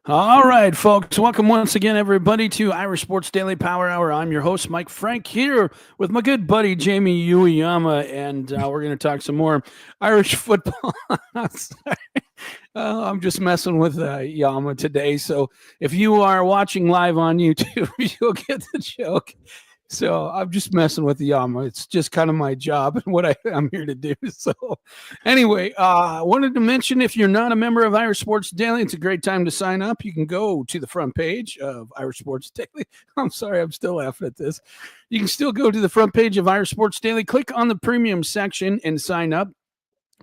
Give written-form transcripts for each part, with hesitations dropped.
All right, folks. Welcome once again, everybody, to Irish Sports Daily Power Hour. I'm your host, Mike Frank, here with my good buddy, Jamie Uyeyama, and we're going to talk some more Irish football. Sorry. I'm just messing with Yama today. So if you are watching live on YouTube, you'll get the joke. So I'm just messing with the Yama. It's just kind of my job and what I'm here to do. So anyway, I wanted to mention, if you're not a member of Irish Sports Daily, it's a great time to sign up. You can go to the front page of Irish Sports Daily. I'm sorry, I'm still laughing at this. You can still go to the front page of Irish Sports Daily, click on the premium section and sign up.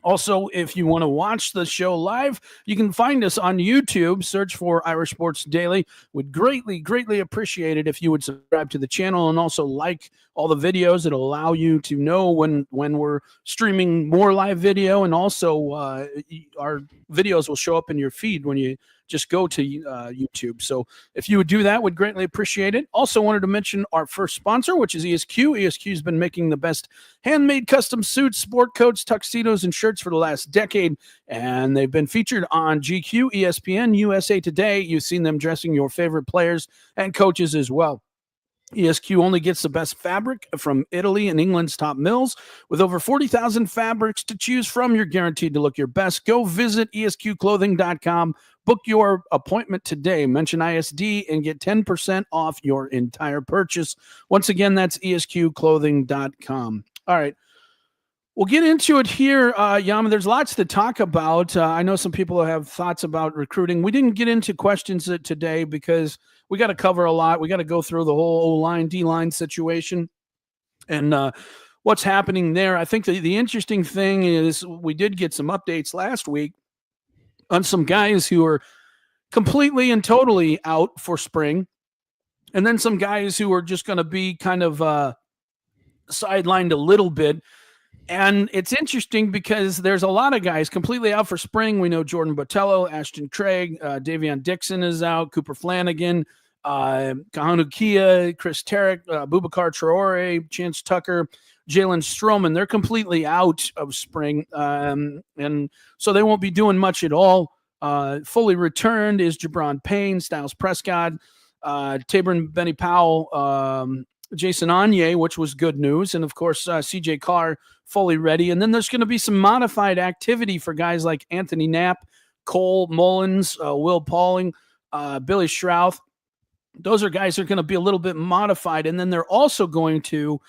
Also, if you want to watch the show live, you can find us on YouTube. Search for Irish Sports Daily. Would greatly appreciate it if you would subscribe to the channel and also like all the videos. It'll allow you to know when we're streaming more live video, and also our videos will show up in your feed when you just go to YouTube. So if you would do that, would greatly appreciate it. Also wanted to mention our first sponsor, which is ESQ. ESQ has been making the best handmade custom suits, sport coats, tuxedos, and shirts for the last decade, and they've been featured on GQ, ESPN, USA Today. You've seen them dressing your favorite players and coaches as well. ESQ only gets the best fabric from Italy and England's top mills. With over 40,000 fabrics to choose from, you're guaranteed to look your best. Go visit esqclothing.com. Book your appointment today. Mention ISD and get 10% off your entire purchase. Once again, that's esqclothing.com. All right. We'll get into it here, Yama. There's lots to talk about. I know some people have thoughts about recruiting. We didn't get into questions today because we got to cover a lot. We got to go through the whole O-line, D-line situation and what's happening there. I think the interesting thing is we did get some updates last week on some guys who are completely and totally out for spring, and then some guys who are just going to be kind of sidelined a little bit. And it's interesting because there's a lot of guys completely out for spring. We know Jordan Botello, Ashton Craig, Davion Dixon is out, Cooper Flanagan, Kahanu Kia, Chris Tarek, Boubacar Traore, Chance Tucker, Jalen Stroman. They're completely out of spring. And so they won't be doing much at all. Fully returned is Jabron Payne, Styles Prescott, Tabron Benny Powell, Jason Anye, which was good news. And of course, CJ Carr fully ready. And then there's going to be some modified activity for guys like Anthony Knapp, Cole Mullins, Will Pauling, Billy Schrouth. Those are guys that are going to be a little bit modified. And then they're also going to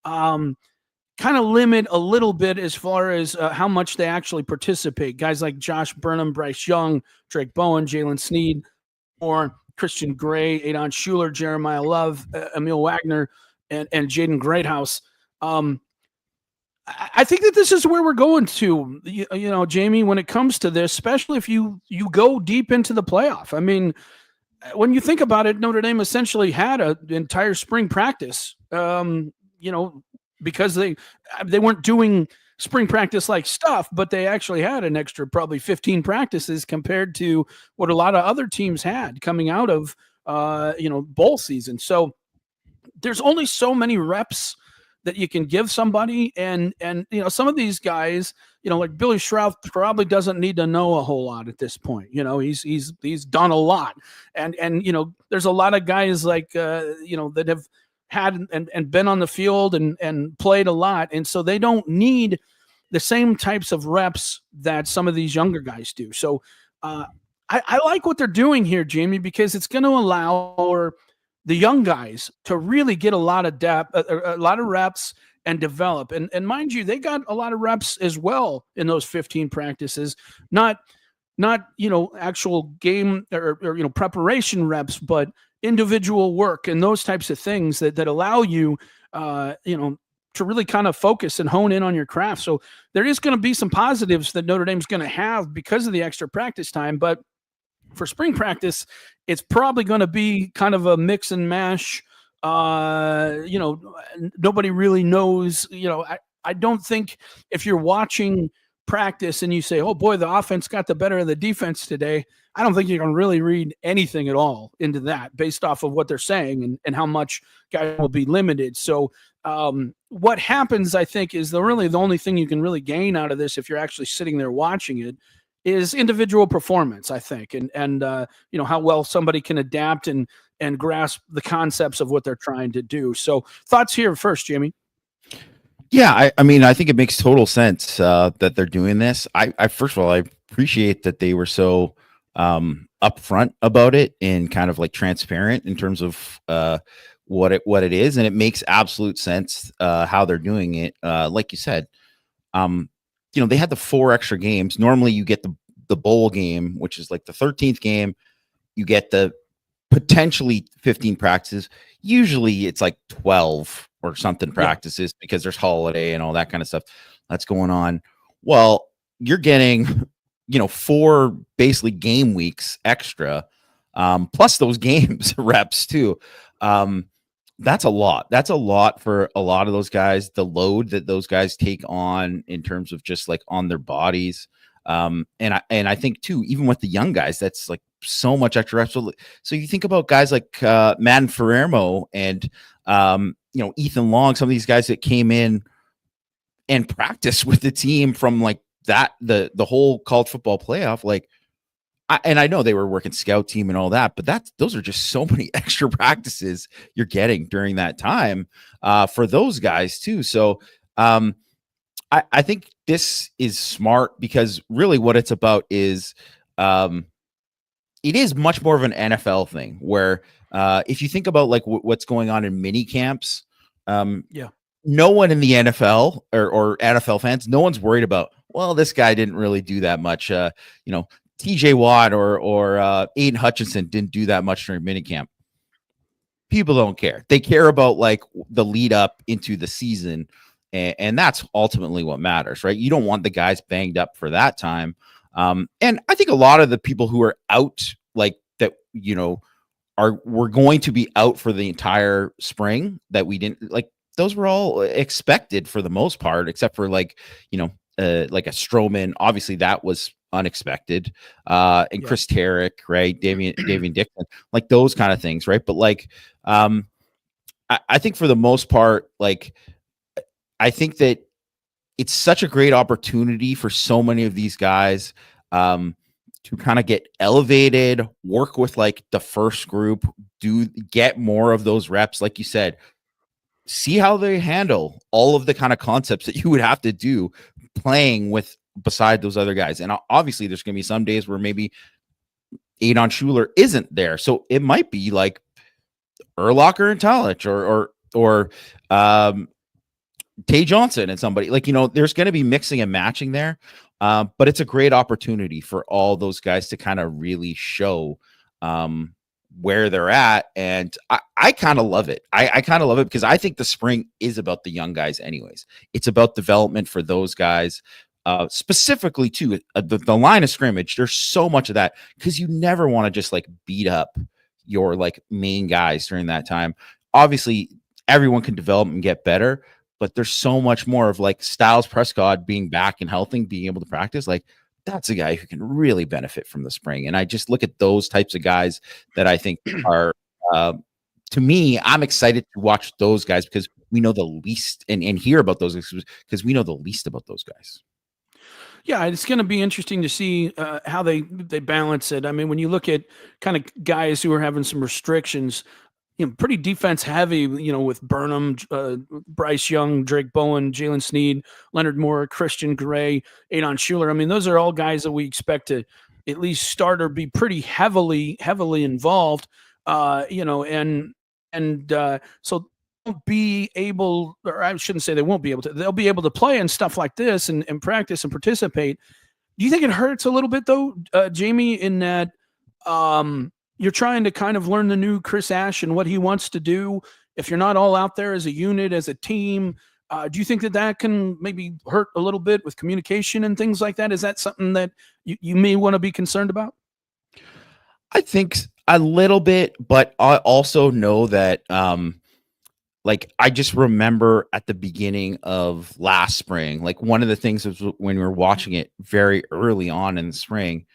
kind of limit a little bit as far as how much they actually participate. Guys like Josh Burnham, Bryce Young, Drake Bowen, Jalen Sneed, or Christian Gray, Adon Schuler, Jeremiah Love, Emil Wagner, and Jaden Greathouse. I think that this is where we're going to, you know, Jamie, when it comes to this, especially if you go deep into the playoff. I mean, when you think about it, Notre Dame essentially had an entire spring practice, because they weren't doing spring practice like stuff, but they actually had an extra probably 15 practices compared to what a lot of other teams had coming out of, bowl season. So there's only so many reps that you can give somebody. And some of these guys, like Billy Schrouth probably doesn't need to know a whole lot at this point. He's done a lot. And there's a lot of guys like, that have had and been on the field and played a lot. And so they don't need the same types of reps that some of these younger guys do. So I like what they're doing here, Jamie, because it's going to allow the young guys to really get a lot of depth, a lot of reps and develop. And mind you, they got a lot of reps as well in those 15 practices, not actual game or preparation reps, but individual work and those types of things that allow you, to really kind of focus and hone in on your craft. So there is going to be some positives that Notre Dame's going to have because of the extra practice time. But for spring practice, it's probably going to be kind of a mix and mash. Nobody really knows. I don't think if you're watching practice and you say, oh boy, the offense got the better of the defense today, I don't think you can really read anything at all into that based off of what they're saying and how much guys will be limited. So what happens, I think, is the only thing you can really gain out of this if you're actually sitting there watching it is individual performance, I think, and how well somebody can adapt and grasp the concepts of what they're trying to do. So thoughts here first, Jimmy. Yeah, I mean, I think it makes total sense that they're doing this. I first of all, I appreciate that they were so upfront about it and kind of like transparent in terms of what it is, and it makes absolute sense how they're doing it. Like you said, they had the 4 extra games. Normally, you get the bowl game, which is like the 13th game. You get the potentially 15 practices. Usually, it's like 12 or something practices because there's holiday and all that kind of stuff that's going on. Well, you're getting 4 basically game weeks extra, plus those games reps too. That's a lot. That's a lot for a lot of those guys. The load that those guys take on in terms of just like on their bodies. And I think too, even with the young guys, that's like so much extra reps. So you think about guys like Madden Ferrermo and Ethan Long, some of these guys that came in and practiced with the team from like that the whole college football playoff. Like, I know they were working scout team and all that, but those are just so many extra practices you're getting during that time for those guys too. So I think this is smart because really what it's about is it is much more of an NFL thing where if you think about like what's going on in mini camps, no one in the NFL or NFL fans, no one's worried about, well, this guy didn't really do that much. TJ Watt or Aiden Hutchinson didn't do that much during minicamp. People don't care. They care about like the lead up into the season. And that's ultimately what matters, right? You don't want the guys banged up for that time. And I think a lot of the people who are out like that, were going to be out for the entire spring that we didn't like. Those were all expected for the most part, except for like a Stroman. Obviously, that was unexpected. And Chris Tarek, right? Davian Dixon, like those kind of things, right? But like, I think for the most part, like, I think that it's such a great opportunity for so many of these guys to kind of get elevated, work with like the first group, get more of those reps, like you said. See how they handle all of the kind of concepts that you would have to do playing with beside those other guys. And obviously there's going to be some days where maybe Adon Schuler isn't there. So it might be like Urlacher and Talich or Tay Johnson and somebody like, there's going to be mixing and matching there. But it's a great opportunity for all those guys to kind of really show where they're at. And I kind of love it. I kind of love it because I think the spring is about the young guys anyways. It's about development for those guys, specifically too, the line of scrimmage. There's so much of that because you never want to just like beat up your like main guys during that time. Obviously everyone can develop and get better, but there's so much more of like Styles Prescott being back and healthy, being able to practice. Like, that's a guy who can really benefit from the spring. And I just look at those types of guys that I think are, to me, I'm excited to watch those guys because we know the least and hear about those because we know the least about those guys. Yeah, it's going to be interesting to see how they balance it. I mean, when you look at kind of guys who are having some restrictions, pretty defense heavy, with Burnham, Bryce Young, Drake Bowen, Jalen Sneed, Leonard Moore, Christian Gray, Adon Schuler. I mean, those are all guys that we expect to at least start or be pretty heavily involved, so won't be able, or I shouldn't say they won't be able to, they'll be able to play and stuff like this and practice and participate. Do you think it hurts a little bit though, Jamie, in that, you're trying to kind of learn the new Chris Ash and what he wants to do. If you're not all out there as a unit, as a team, do you think that can maybe hurt a little bit with communication and things like that? Is that something that you may want to be concerned about? I think a little bit, but I also know that, like, I just remember at the beginning of last spring, like one of the things was when we were watching it very early on in the spring,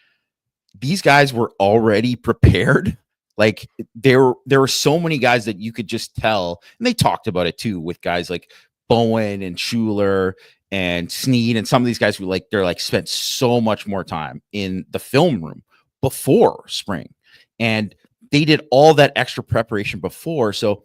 these guys were already prepared. Like there were so many guys that you could just tell, and they talked about it too with guys like Bowen and Schuler and Snead and some of these guys who they're like spent so much more time in the film room before spring, and they did all that extra preparation before. So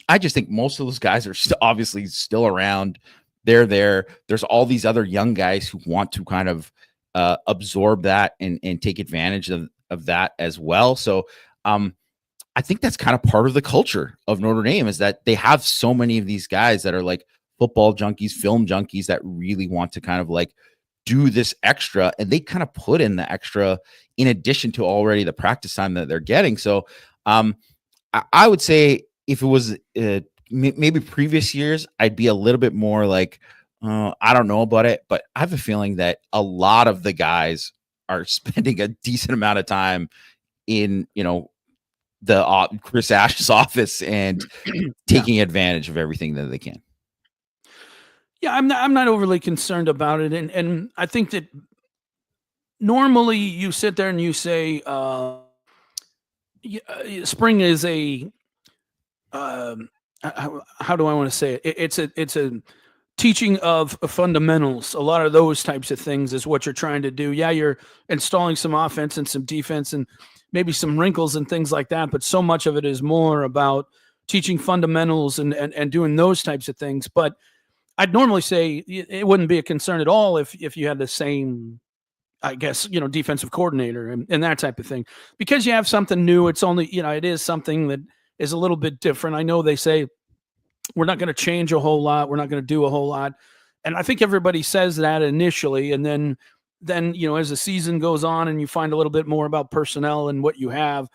I just think most of those guys are obviously still around. They're there. There's all these other young guys who want to kind of absorb that and take advantage of that as well. So I think that's kind of part of the culture of Notre Dame, is that they have so many of these guys that are like football junkies, film junkies, that really want to kind of like do this extra, and they kind of put in the extra in addition to already the practice time that they're getting. So I would say if it was maybe previous years, I'd be a little bit more like, I don't know about it, but I have a feeling that a lot of the guys are spending a decent amount of time in, the Chris Ash's office and taking advantage of everything that they can. Yeah, I'm not overly concerned about it, and I think that normally you sit there and you say, spring is a how do I want to say it? It's a teaching of fundamentals. A lot of those types of things is what you're trying to do. Yeah, you're installing some offense and some defense and maybe some wrinkles and things like that, but so much of it is more about teaching fundamentals and doing those types of things. But I'd normally say it wouldn't be a concern at all if you had the same, I guess, defensive coordinator and that type of thing, because you have something new. It's only, it is something that is a little bit different. I know they say we're not going to change a whole lot. We're not going to do a whole lot. And I think everybody says that initially. And then, as the season goes on and you find a little bit more about personnel and what you have,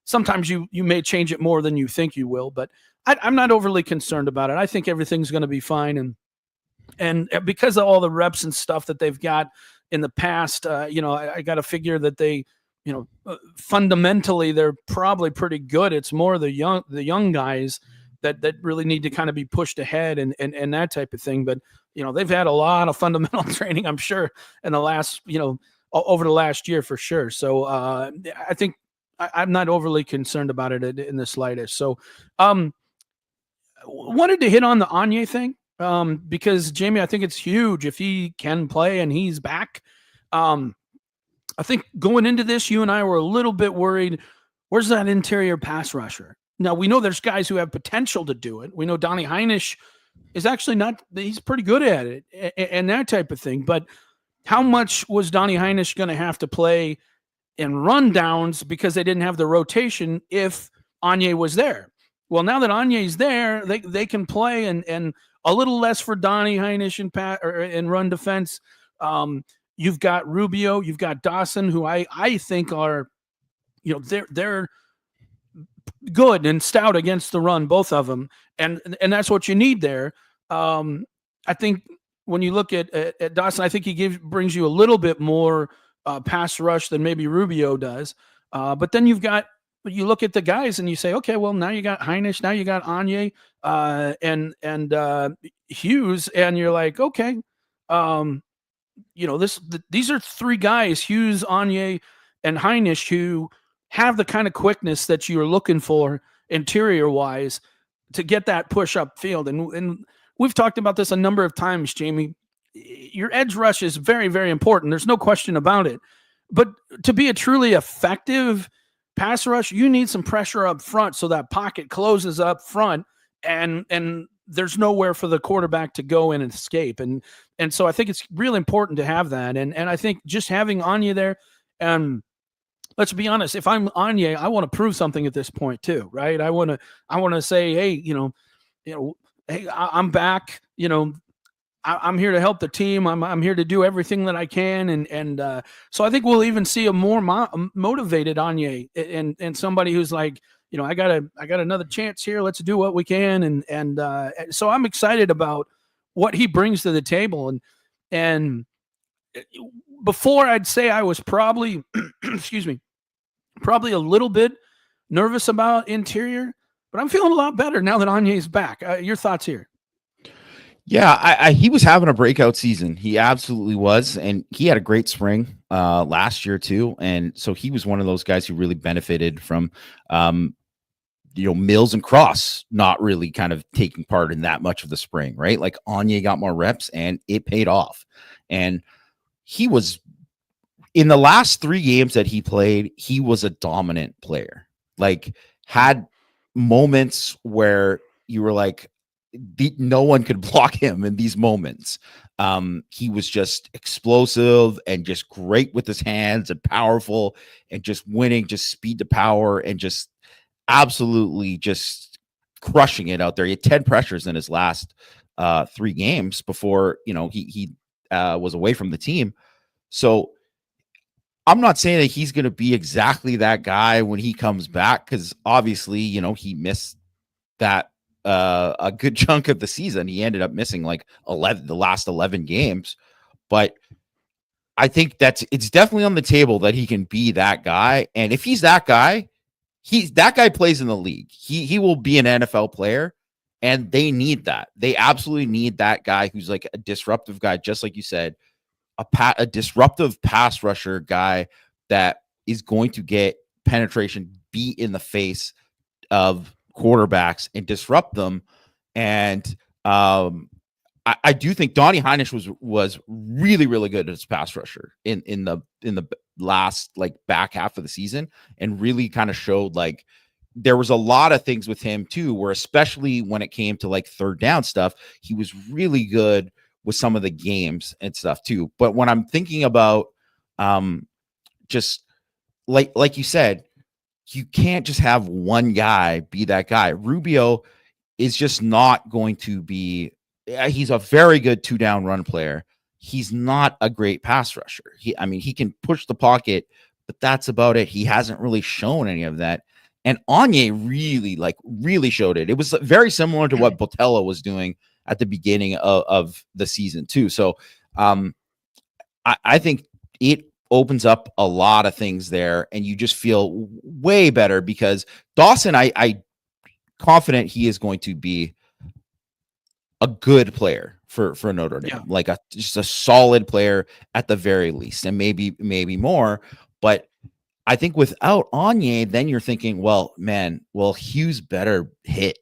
sometimes you may change it more than you think you will, but I'm not overly concerned about it. I think everything's going to be fine. And because of all the reps and stuff that they've got in the past, I got to figure that they, fundamentally they're probably pretty good. It's more the young guys that really need to kind of be pushed ahead and that type of thing. But, they've had a lot of fundamental training, I'm sure, in the last, over the last year for sure. So I think I'm not overly concerned about it in the slightest. So wanted to hit on the Anye thing. Because Jamie, I think it's huge if he can play and he's back. I think going into this, you and I were a little bit worried. Where's that interior pass rusher? Now, we know there's guys who have potential to do it. We know Donnie Heinisch is actually not, he's pretty good at it and that type of thing. But how much was Donnie Heinisch going to have to play in rundowns because they didn't have the rotation if Anye was there? Well, now that Anye's there, they can play and a little less for Donnie Heinisch in run defense. You've got Rubio, you've got Dawson, who I think are, they're good and stout against the run, both of them, and that's what you need there. I think when you look at Dawson, I think he brings you a little bit more pass rush than maybe Rubio does. But then you look at the guys and you say, okay, well, now you got Heinisch, now you got Anye and Hughes, and you're like, okay, these are three guys, Hughes, Anye, and Heinisch, who have the kind of quickness that you're looking for interior wise to get that push up field. And we've talked about this a number of times, Jamie. Your edge rush is very, very important. There's no question about it. But to be a truly effective pass rush, you need some pressure up front so that pocket closes up front and there's nowhere for the quarterback to go in and escape. And so I think it's really important to have that. And I think just having Anye there, and let's be honest, if I'm Anye, I want to prove something at this point too, right? I want to say, hey, hey, I'm back, I'm here to help the team. I'm here to do everything that I can, and so I think we'll even see a more motivated Anye and somebody who's like, I got another chance here. Let's do what we can, and so I'm excited about what he brings to the table. And before, I'd say I was probably, excuse me, probably a little bit nervous about interior, but I'm feeling a lot better now that Anye's back. Your thoughts here? Yeah, he was having a breakout season. He absolutely was. And he had a great spring last year too. And so he was one of those guys who really benefited from Mills and Cross not really kind of taking part in that much of the spring, right? Like Anya got more reps and it paid off. And he was in the last 3 games that he played, he was a dominant player. Like had moments where you were like, no one could block him in these moments. He was just explosive and just great with his hands and powerful and just winning, just speed to power and just absolutely just crushing it out there. He had 10 pressures in his last 3 games before, he was away from the team. So I'm not saying that he's going to be exactly that guy when he comes back, because obviously, he missed that a good chunk of the season. He ended up missing like the last 11 games, but I think it's definitely on the table that he can be that guy. And if he's that guy, that guy plays in the league. He will be an NFL player, and they need that. They absolutely need that guy who's like a disruptive guy, just like you said, a disruptive pass rusher guy that is going to get penetration, beat in the face of quarterbacks and disrupt them. And I do think Donnie Heinisch was really, really good as pass rusher in the last like back half of the season, and really kind of showed like there was a lot of things with him too, where especially when it came to like third down stuff, he was really good with some of the games and stuff too. But when I'm thinking about just like you said, you can't just have one guy be that guy. Rubio is just not going to be. He's a very good 2-down run player. He's not a great pass rusher. He can push the pocket, but that's about it. He hasn't really shown any of that. And Anya really showed it. It was very similar to what Botello was doing at the beginning of the season too. So I think it opens up a lot of things there, and you just feel way better because Dawson, I confident he is going to be a good player for Notre Dame, like just a solid player at the very least, and maybe more. But I think without Anya, then you're thinking, well, Hughes better hit,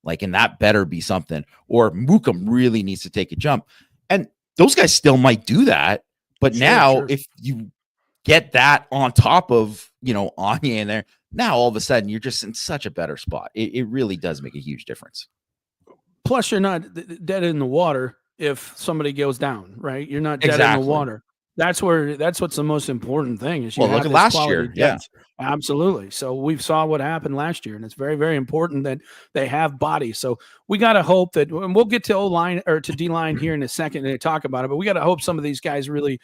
and that better be something, or Mookum really needs to take a jump. And those guys still might do that. But now if you get that on top of, Anya in there, now all of a sudden you're just in such a better spot. It really does make a huge difference. Plus, you're not dead in the water if somebody goes down, right? You're not dead in the water. That's what's the most important thing is you have look at last year. Depth. Yeah, absolutely. So we saw what happened last year, and it's very, very important that they have body. So we got to hope that, and we'll get to O-line or to D-line here in a second and talk about it, but we got to hope some of these guys really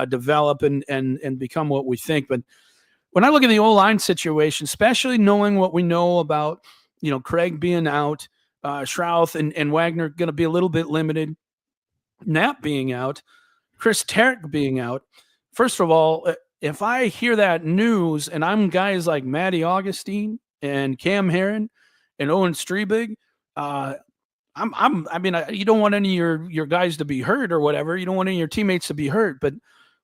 develop and become what we think. But when I look at the O-line situation, especially knowing what we know about, Craig being out, Schrouth and Wagner going to be a little bit limited, Knapp being out, Chris Tarek being out. First of all, if I hear that news and I'm guys like Matty Augustine and Cam Herron and Owen Strebig, you don't want any of your guys to be hurt or whatever. You don't want any of your teammates to be hurt, but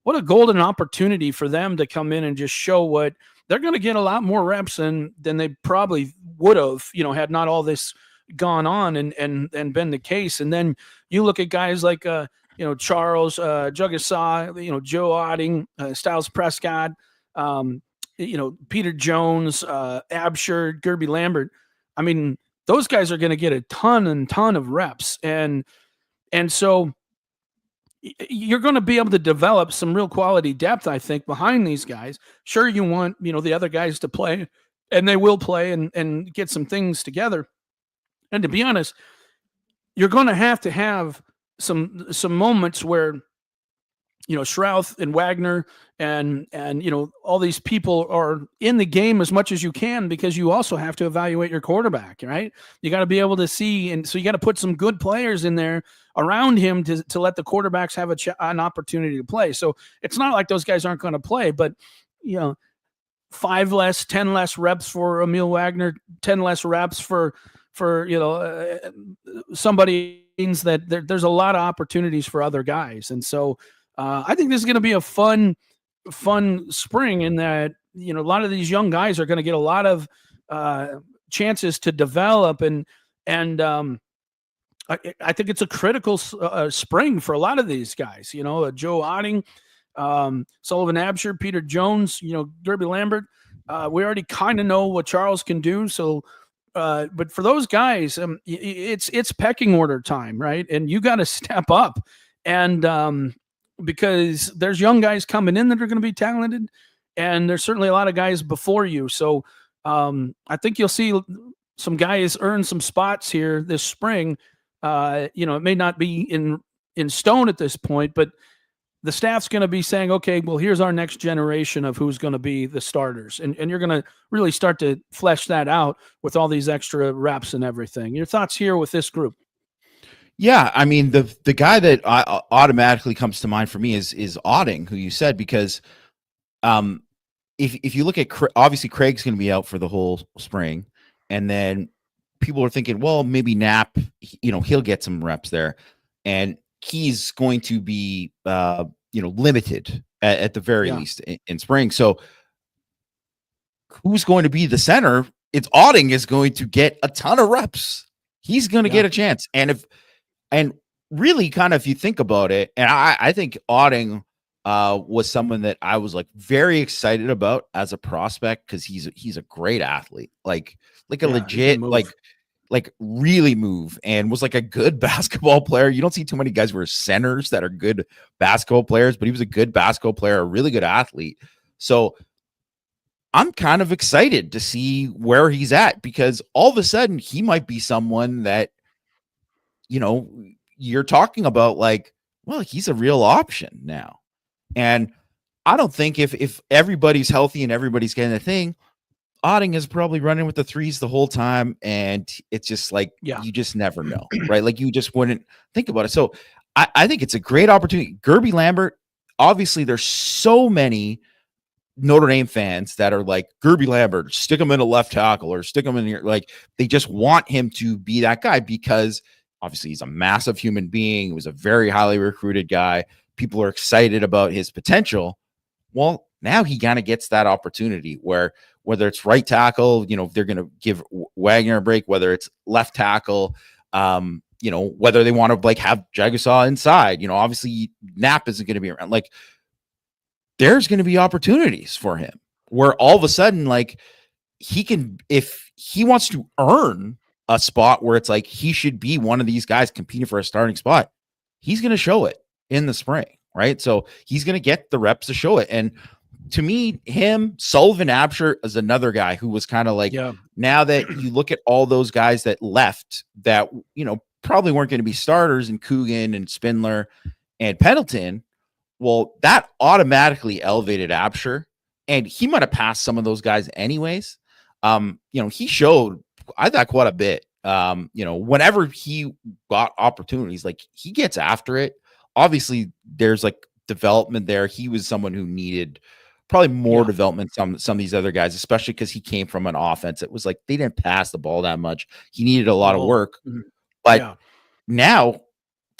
what a golden opportunity for them to come in and just show what they're going to get a lot more reps than they probably would have, had not all this gone on and been the case. And then you look at guys like, Charles, Jugasaw, Joe Otting, Styles Prescott, Peter Jones, Absher, Gerby Lambert. Those guys are going to get a ton of reps. And so you're going to be able to develop some real quality depth, I think, behind these guys. Sure, you want, the other guys to play, and they will play and get some things together. And to be honest, you're going to have some moments where, Schrouth and Wagner and all these people are in the game as much as you can, because you also have to evaluate your quarterback, right? You got to be able to see, and so you got to put some good players in there around him to let the quarterbacks have an opportunity to play. So it's not like those guys aren't going to play, but 10 less reps for Emil Wagner, 10 less reps for somebody means that there's a lot of opportunities for other guys. And so I think this is going to be a fun spring in that, a lot of these young guys are going to get a lot of chances to develop, and I think it's a critical spring for a lot of these guys. Joe Otting, Sullivan Absher, Peter Jones, Derby Lambert. We already kind of know what Charles can do. So, but for those guys, it's pecking order time, right? And you got to step up, and because there's young guys coming in that are going to be talented, and there's certainly a lot of guys before you. So, I think you'll see some guys earn some spots here this spring. It may not be in stone at this point, but the staff's going to be saying, okay, well, here's our next generation of who's going to be the starters. And you're going to really start to flesh that out with all these extra reps and everything. Your thoughts here with this group? Yeah, I mean, the guy that automatically comes to mind for me is Otting, who you said, because if you look at, obviously Craig's going to be out for the whole spring, and then people are thinking, well, maybe Knapp, he'll get some reps there, and he's going to be limited at the very least in spring. So who's going to be the center? It's Otting is going to get a ton of reps. He's going to get a chance. And really kind of, if you think about it, and I think Otting was someone that I was like very excited about as a prospect, because he's a great athlete, like a legit, like really move, and was like a good basketball player. You don't see too many guys who are centers that are good basketball players, but he was a good basketball player, a really good athlete. So I'm kind of excited to see where he's at, because all of a sudden he might be someone that, you're talking about like, well, he's a real option now. And I don't think if everybody's healthy and everybody's getting a thing, Otting is probably running with the threes the whole time, and it's just like, you just never know, right? Like, you just wouldn't think about it. So I think it's a great opportunity. Derby Lambert, obviously there's so many Notre Dame fans that are like, Derby Lambert, stick him in a left tackle or stick him in here. Like, they just want him to be that guy, because obviously he's a massive human being. He was a very highly recruited guy. People are excited about his potential. Well, now he kind of gets that opportunity where, whether it's right tackle, they're going to give Wagner a break, whether it's left tackle, whether they want to like have Jagasaw inside, obviously Knapp isn't going to be around. Like, there's going to be opportunities for him where all of a sudden, like, he can, if he wants to earn a spot where it's like, he should be one of these guys competing for a starting spot, he's going to show it in the spring. Right. So he's going to get the reps to show it. And to me, Sullivan Absher is another guy who was kind of like, now that you look at all those guys that left that, probably weren't going to be starters, in Coogan and Spindler and Pendleton, well, that automatically elevated Absher, and he might have passed some of those guys anyways. He showed, I thought, quite a bit. Whenever he got opportunities, like, he gets after it. Obviously, there's like development there. He was someone who needed probably more development some of these other guys, especially because he came from an offense that was like, they didn't pass the ball that much. He needed a lot of work. But now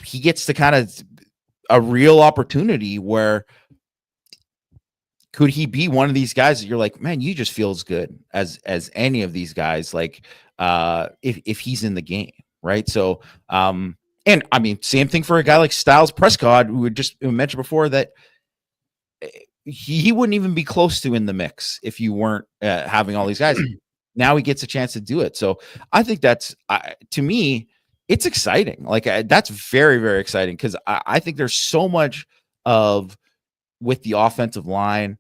he gets to kind of a real opportunity where, could he be one of these guys that you're like, man, you just feel as good as any of these guys, like if he's in the game, right? So and I mean, same thing for a guy like Styles Prescott, who had just mentioned before that he wouldn't even be close to in the mix if you weren't having all these guys. Now he gets a chance to do it. So I think that's, to me, it's exciting. Like, that's very, very exciting, because I think there's so much with the offensive line.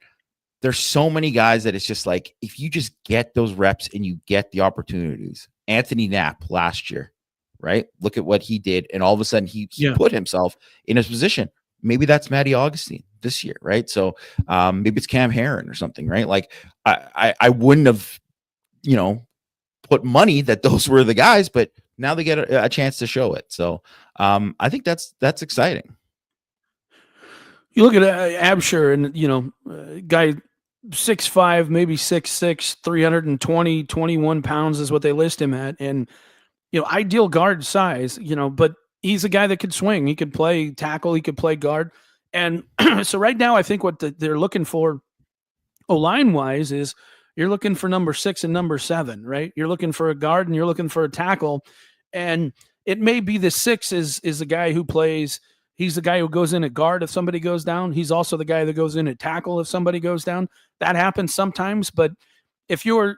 There's so many guys that it's just like, if you just get those reps and you get the opportunities. Anthony Knapp last year, right? Look at what he did. And all of a sudden he put himself in his position. Maybe that's Matty Augustine this year, right? So maybe it's Cam Heron or something, right? Like, I wouldn't have, put money that those were the guys, but now they get a chance to show it. So I think that's exciting. You look at Absher, and guy 6'5", maybe 6'6", 320, 21 pounds is what they list him at, and ideal guard size. But he's a guy that could swing. He could play tackle. He could play guard. And so right now, I think what they're looking for, O-line wise, is you're looking for number 6 and number 7, right? You're looking for a guard and you're looking for a tackle. And it may be the 6 is the guy who plays. He's the guy who goes in at guard if somebody goes down. He's also the guy that goes in at tackle if somebody goes down. That happens sometimes, but if your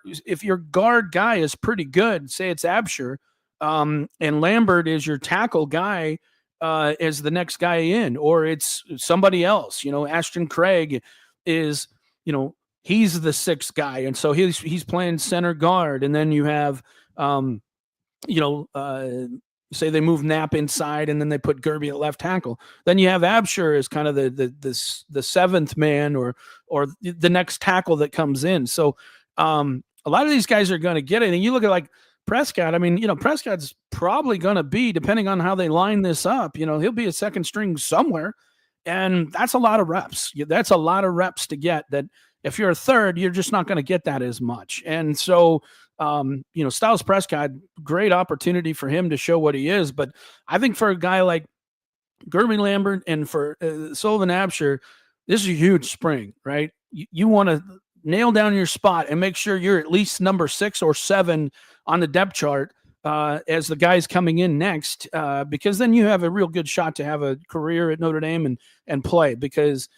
guard guy is pretty good, say it's Absher, and Lambert is your tackle guy, as the next guy in, or it's somebody else. Ashton Craig is, he's the 6th guy, and so he's playing center guard, and then you have, say they move Knapp inside, and then they put Gerby at left tackle. Then you have Absher as kind of the 7th man, or the next tackle that comes in. So a lot of these guys are going to get it, and you look at like Prescott. I mean, Prescott's probably going to be, depending on how they line this up, he'll be a second string somewhere. And that's a lot of reps. That's a lot of reps to get that. If you're a third, you're just not going to get that as much. And so, Styles Prescott, great opportunity for him to show what he is. But I think for a guy like Gerby Lambert and for Sullivan Absher, this is a huge spring, right? You want to nail down your spot and make sure you're at least number 6 or 7 on the depth chart as the guys coming in next, because then you have a real good shot to have a career at Notre Dame and play, because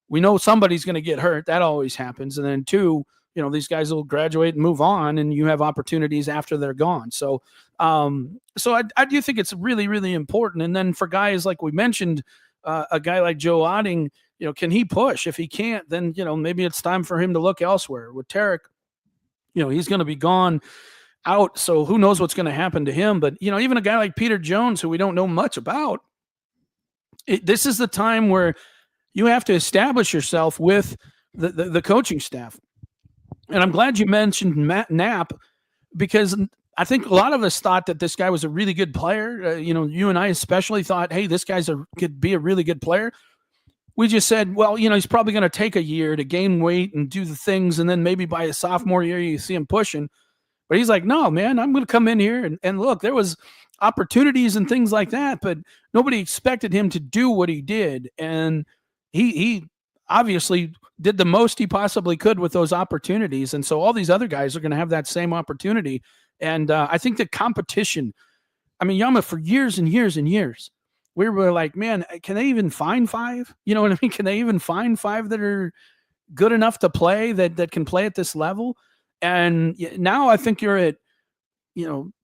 we know somebody's going to get hurt. That always happens. And then 2, these guys will graduate and move on, and you have opportunities after they're gone. So I do think it's really, really important. And then for guys like we mentioned, a guy like Joe Otting, can he push? If he can't, then, maybe it's time for him to look elsewhere. With Tarek, he's going to be gone out. So who knows what's going to happen to him? But, even a guy like Peter Jones, who we don't know much about, this is the time where you have to establish yourself with the coaching staff. And I'm glad you mentioned Matt Knapp, because I think a lot of us thought that this guy was a really good player. You and I especially thought, hey, this guy's could be a really good player. We just said, well, he's probably going to take a year to gain weight and do the things, and then maybe by his sophomore year you see him pushing. But he's like, no, man, I'm going to come in here and look, there was opportunities and things like that, but nobody expected him to do what he did. And he obviously did the most he possibly could with those opportunities. And so all these other guys are going to have that same opportunity. And I think the competition, Yama, for years and years and years, we were like, man, can they even find 5? You know what I mean? Can they even find 5 that are good enough to play, that can play at this level? And now I think you're at,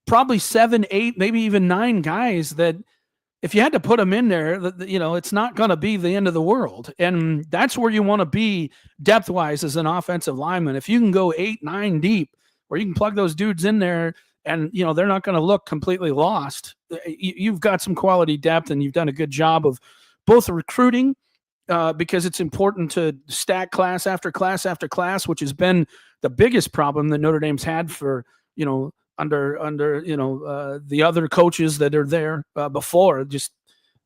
probably 7, 8, maybe even 9 guys that if you had to put them in there, it's not going to be the end of the world. And that's where you want to be depth-wise as an offensive lineman. If you can go 8, 9 deep, where you can plug those dudes in there and, they're not going to look completely lost, you've got some quality depth, and you've done a good job of both recruiting, because it's important to stack class after class after class, which has been the biggest problem that Notre Dame's had for, under the other coaches that are there before. Just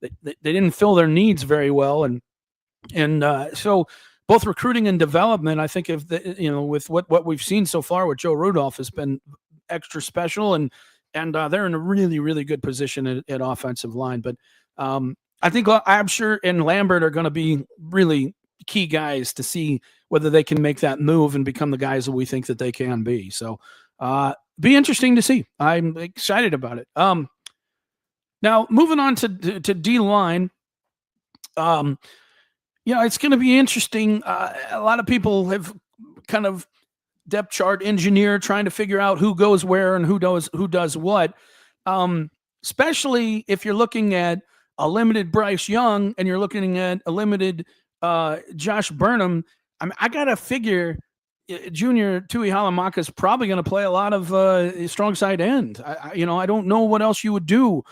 they didn't fill their needs very well, and so both recruiting and development, I think, if with what we've seen so far with Joe Rudolph, has been extra special, and they're in a really, really good position at offensive line. But I think Absher and Lambert are going to be really key guys to see whether they can make that move and become the guys that we think that they can be. So be interesting to see. I'm excited about it. Now moving on to D-line, it's going to be interesting. A lot of people have kind of depth chart engineer trying to figure out who goes where and who does what. Especially if you're looking at a limited Bryce Young and you're looking at a limited Josh Burnham. I got to figure Junior Tui Halamaka is probably going to play a lot of strong side end. I don't know what else you would do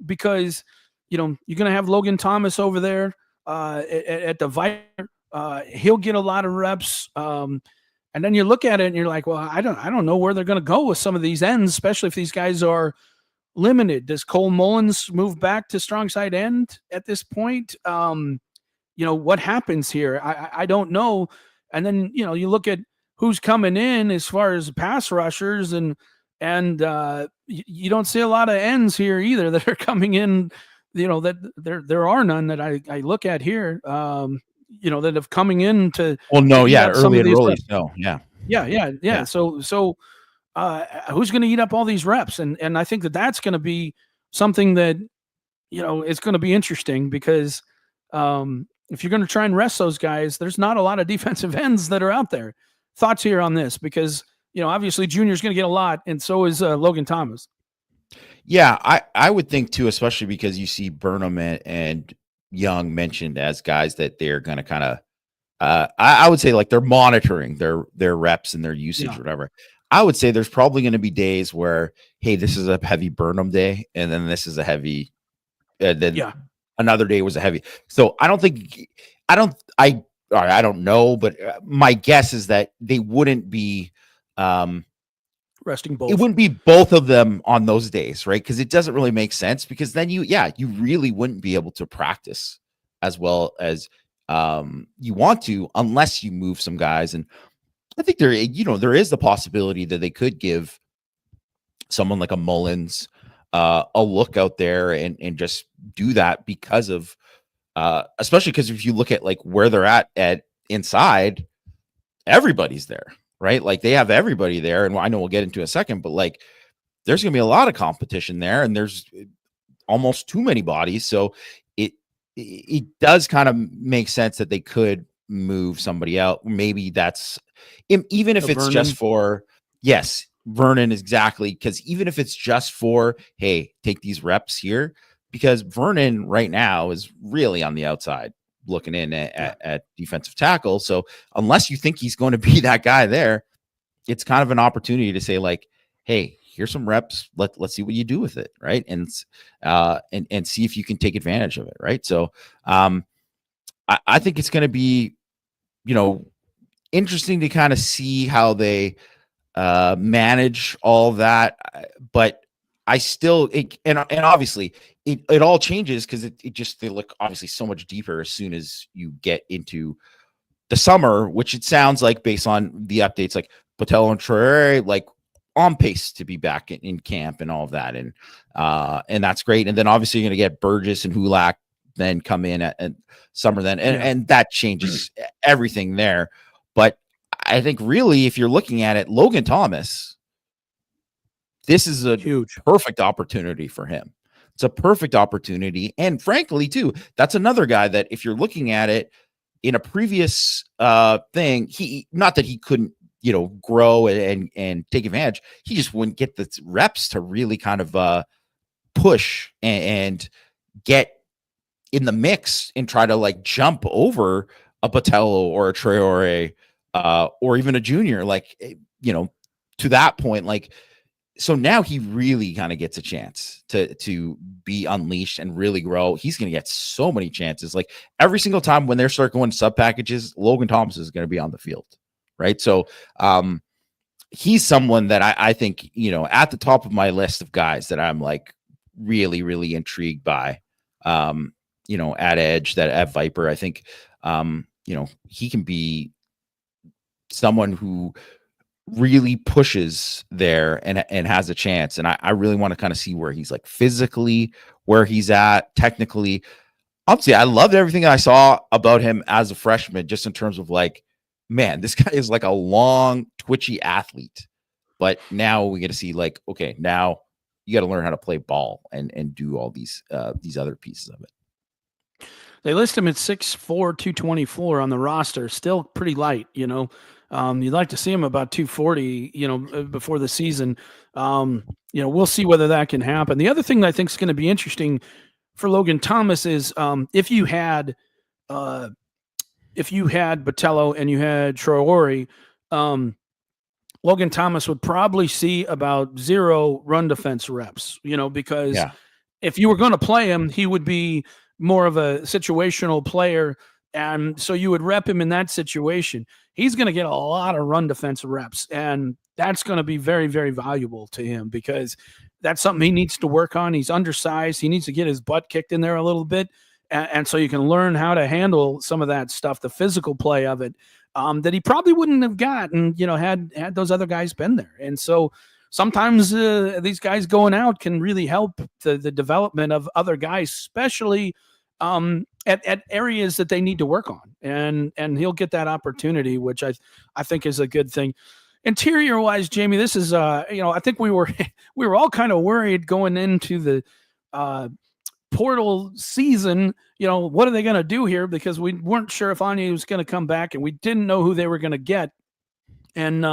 because, you're going to have Logan Thomas over there at the Viper. He'll get a lot of reps. And then you look at it and you're like, well, I don't know where they're going to go with some of these ends, especially if these guys are limited. Does Cole Mullins move back to strong side end at this point? What happens here? I don't know. And then, you look at who's coming in as far as pass rushers, and you don't see a lot of ends here either that are coming in, that there are none that I look at here, that have coming in to. Well, no, yeah, early and early. No, yeah. Yeah. So who's going to eat up all these reps? And I think that's going to be something that it's going to be interesting because if you're going to try and rest those guys, there's not a lot of defensive ends that are out there. Thoughts here on this? Because obviously Junior's going to get a lot, and so is Logan Thomas. Yeah, I would think too, especially because you see Burnham and Young mentioned as guys that they're going to kind of, I would say like they're monitoring their reps and their usage, or whatever. I would say there's probably going to be days where, hey, this is a heavy Burnham day, and then this is a heavy, another day was a heavy. So I don't know, but my guess is that they wouldn't be resting both. It wouldn't be both of them on those days, right? Because it doesn't really make sense, because then you really wouldn't be able to practice as well as you want to, unless you move some guys. And I think there is the possibility that they could give someone like a Mullins a look out there and just do that, because of especially because if you look at like where they're at inside, everybody's there, right? Like they have everybody there, and I know we'll get into a second, but like there's going to be a lot of competition there, and there's almost too many bodies. So it does kind of make sense that they could move somebody out. Maybe that's even if it's Vernon. Just for, yes, Vernon, exactly. Because even if it's just for, hey, take these reps here, because Vernon right now is really on the outside looking in at defensive tackle. So unless you think he's going to be that guy there, it's kind of an opportunity to say like, hey, here's some reps. Let's see what you do with it. Right. And see if you can take advantage of it. Right. So I think it's going to be, interesting to kind of see how they manage all that. But I still, and obviously it all changes, because they look obviously so much deeper as soon as you get into the summer, which it sounds like based on the updates, like Patel and Troy, like on pace to be back in camp and all of that. And that's great. And then obviously you're going to get Burgess and Hulak then come in at summer then. And that changes everything there. But I think really, if you're looking at it, Logan Thomas, this is a huge, perfect opportunity for him. It's a perfect opportunity. And frankly, too, that's another guy that if you're looking at it in a previous thing, not that he couldn't, grow and take advantage. He just wouldn't get the reps to really kind of push and get in the mix and try to like jump over a Patello or a Traore or even a Junior, like, to that point, like, so now he really kind of gets a chance to be unleashed and really grow. He's going to get so many chances. Like every single time when they start going sub packages, Logan Thomas is going to be on the field. Right. So he's someone that I think, at the top of my list of guys that I'm like really, really intrigued by, at edge, that at Viper, I think, he can be someone who really pushes there and has a chance. And I really want to kind of see where he's like physically, where he's at technically. Obviously, I loved everything I saw about him as a freshman, just in terms of like, man, this guy is like a long, twitchy athlete. But now we get to see like, okay, now you got to learn how to play ball and do all these other pieces of it. They list him at 6'4", 224 on the roster. Still pretty light, You'd like to see him about 240, before the season. We'll see whether that can happen. The other thing that I think is going to be interesting for Logan Thomas is if you had Botello and you had Traore, Logan Thomas would probably see about 0 run defense reps, because if you were going to play him, he would be more of a situational player. And so you would rep him in that situation. He's going to get a lot of run defense reps, and that's going to be very, very valuable to him, because that's something he needs to work on. He's undersized. He needs to get his butt kicked in there a little bit. And so you can learn how to handle some of that stuff, the physical play of it, that he probably wouldn't have gotten, had those other guys been there. And so sometimes these guys going out can really help the development of other guys, especially at areas that they need to work on, and he'll get that opportunity, which I think is a good thing. Interior wise, Jamie, this is I think we were we were all kind of worried going into the uh, portal season. What are they going to do here? Because we weren't sure if Anya was going to come back, and we didn't know who they were going to get. And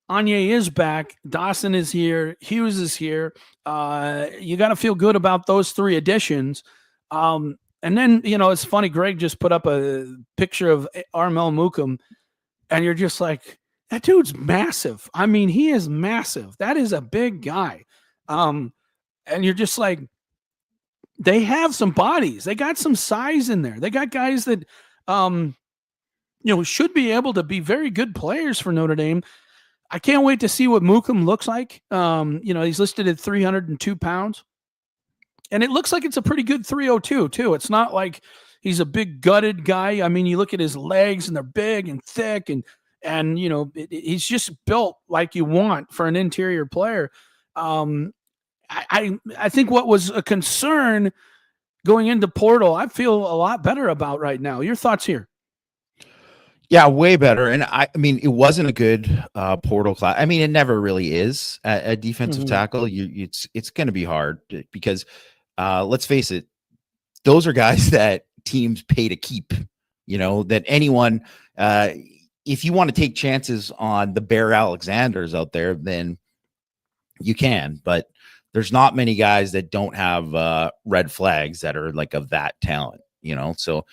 Anya is back. Dawson is here. Hughes is here. You got to feel good about those three additions. And then, it's funny. Greg just put up a picture of Armel Mukum, and you're just like, that dude's massive. I mean, he is massive. That is a big guy. And you're just like, they have some bodies. They got some size in there. They got guys that, should be able to be very good players for Notre Dame. I can't wait to see what Mukum looks like. He's listed at 302 pounds. And it looks like it's a pretty good 302, too. It's not like he's a big gutted guy. I mean, you look at his legs, and they're big and thick, and he's just built like you want for an interior player. I think what was a concern going into portal, I feel a lot better about right now. Your thoughts here? Yeah, way better. And I mean, it wasn't a good portal class. I mean, it never really is a defensive tackle. It's going to be hard because let's face it, those are guys that teams pay to keep. That anyone, if you want to take chances on the Bear Alexanders out there, then you can. But there's not many guys that don't have red flags that are like of that talent. So.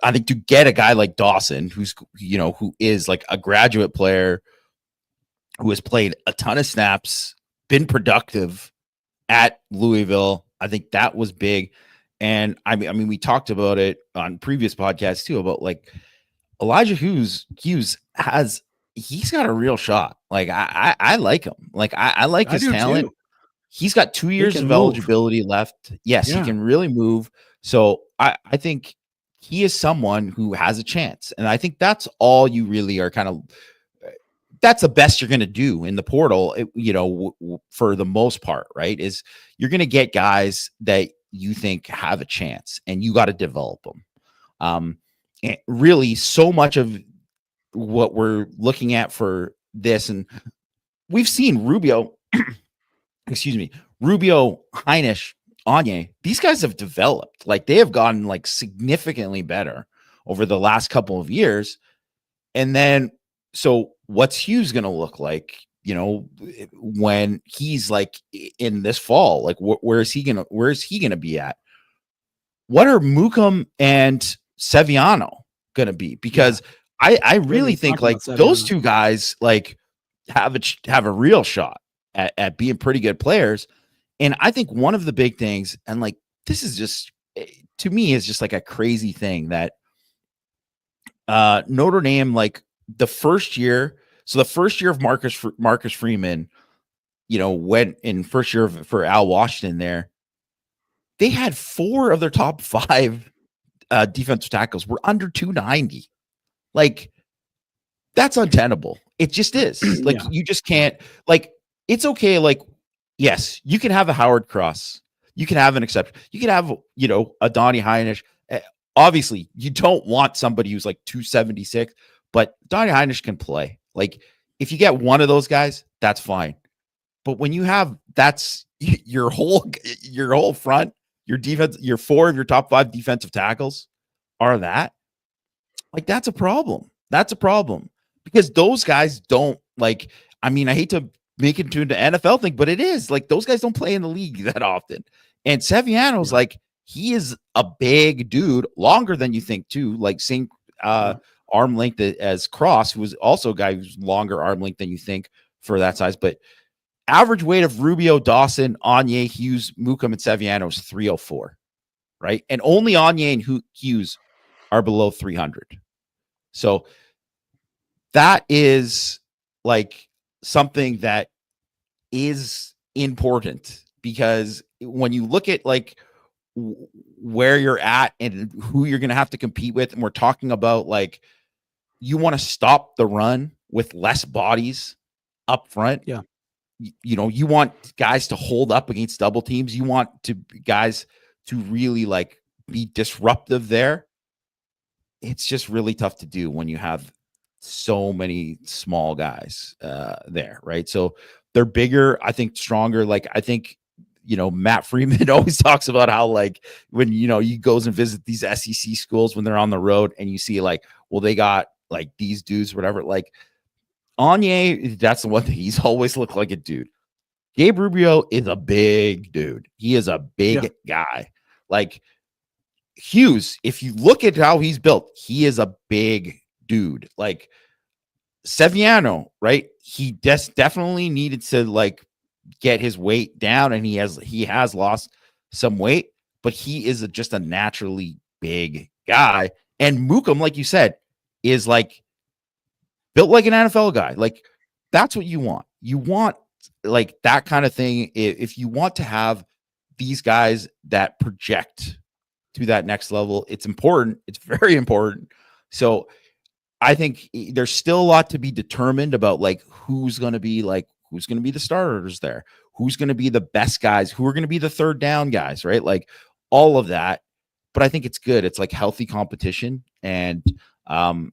I think to get a guy like Dawson, who is like a graduate player who has played a ton of snaps, been productive at Louisville, I think that was big. And I mean, we talked about it on previous podcasts too, about like Elijah Hughes he's got a real shot. Like I like him. Like I like his talent. Too. He's got 2 years of eligibility left. Yes, he can really move. So I think he is someone who has a chance. And I think that's all you really are that's the best you're going to do in the portal, for the most part, right? Is you're going to get guys that you think have a chance, and you got to develop them. And really, so much of what we're looking at for this, and we've seen Rubio, Rubio, Heinisch, Anya, these guys have developed. Like, they have gotten like significantly better over the last couple of years. And then, so what's Hughes going to look like, when he's like in this fall? Like, where is he going to be at? What are Mukum and Seviano going to be? Because I really think like those two guys like have a real shot at being pretty good players. And I think one of the big things, and like, this is just, to me, is just like a crazy thing that Notre Dame, like the first year of Marcus Freeman, went in first year for Al Washington there, they had 4 of their top 5 defensive tackles were under 290. Like, that's untenable. It just is. Like, you just can't, like, it's okay. Like, yes, you can have a Howard Cross. You can have an exception. You can have, a Donnie Heinisch. Obviously, you don't want somebody who's like 276, but Donnie Heinisch can play. Like, if you get one of those guys, that's fine. But when you have, that's your whole front, your defense, your 4 of your top 5 defensive tackles are that, like, that's a problem. That's a problem, because those guys don't, like, I mean, I hate to make it to an NFL thing, but it is like those guys don't play in the league that often. And Seviano's like, he is a big dude, longer than you think too, like same arm length as Cross, who was also a guy who's longer arm length than you think for that size. But average weight of Rubio, Dawson, Anya, Hughes, Mukum, and Seviano is 304, right? And only Anya and Hughes are below 300. So that is like something that is important, because when you look at like where you're at and who you're going to have to compete with, and we're talking about like, you want to stop the run with less bodies up front. Yeah. You want guys to hold up against double teams. You want guys to really like be disruptive there. It's just really tough to do when you have so many small guys there, right? So they're bigger, I think stronger. Like I think, Matt Freeman always talks about how like when, he goes and visit these SEC schools when they're on the road and you see like, well, they got like these dudes, whatever. Like Anye, that's the one thing. He's always looked like a dude. Gabe Rubio is a big dude. He is a big guy. Like Hughes, if you look at how he's built, he is a big dude. Like Seviano, right? He definitely needed to like get his weight down, and he has lost some weight, but he is just a naturally big guy. And Mookum, like you said, is like built like an NFL guy. Like that's what you want. You want like that kind of thing. If you want to have these guys that project to that next level, it's important. It's very important. So I think there's still a lot to be determined about like who's going to be the starters there, who's going to be the best guys, who are going to be the third down guys, right? Like all of that. But I think it's good. It's like healthy competition. And I'm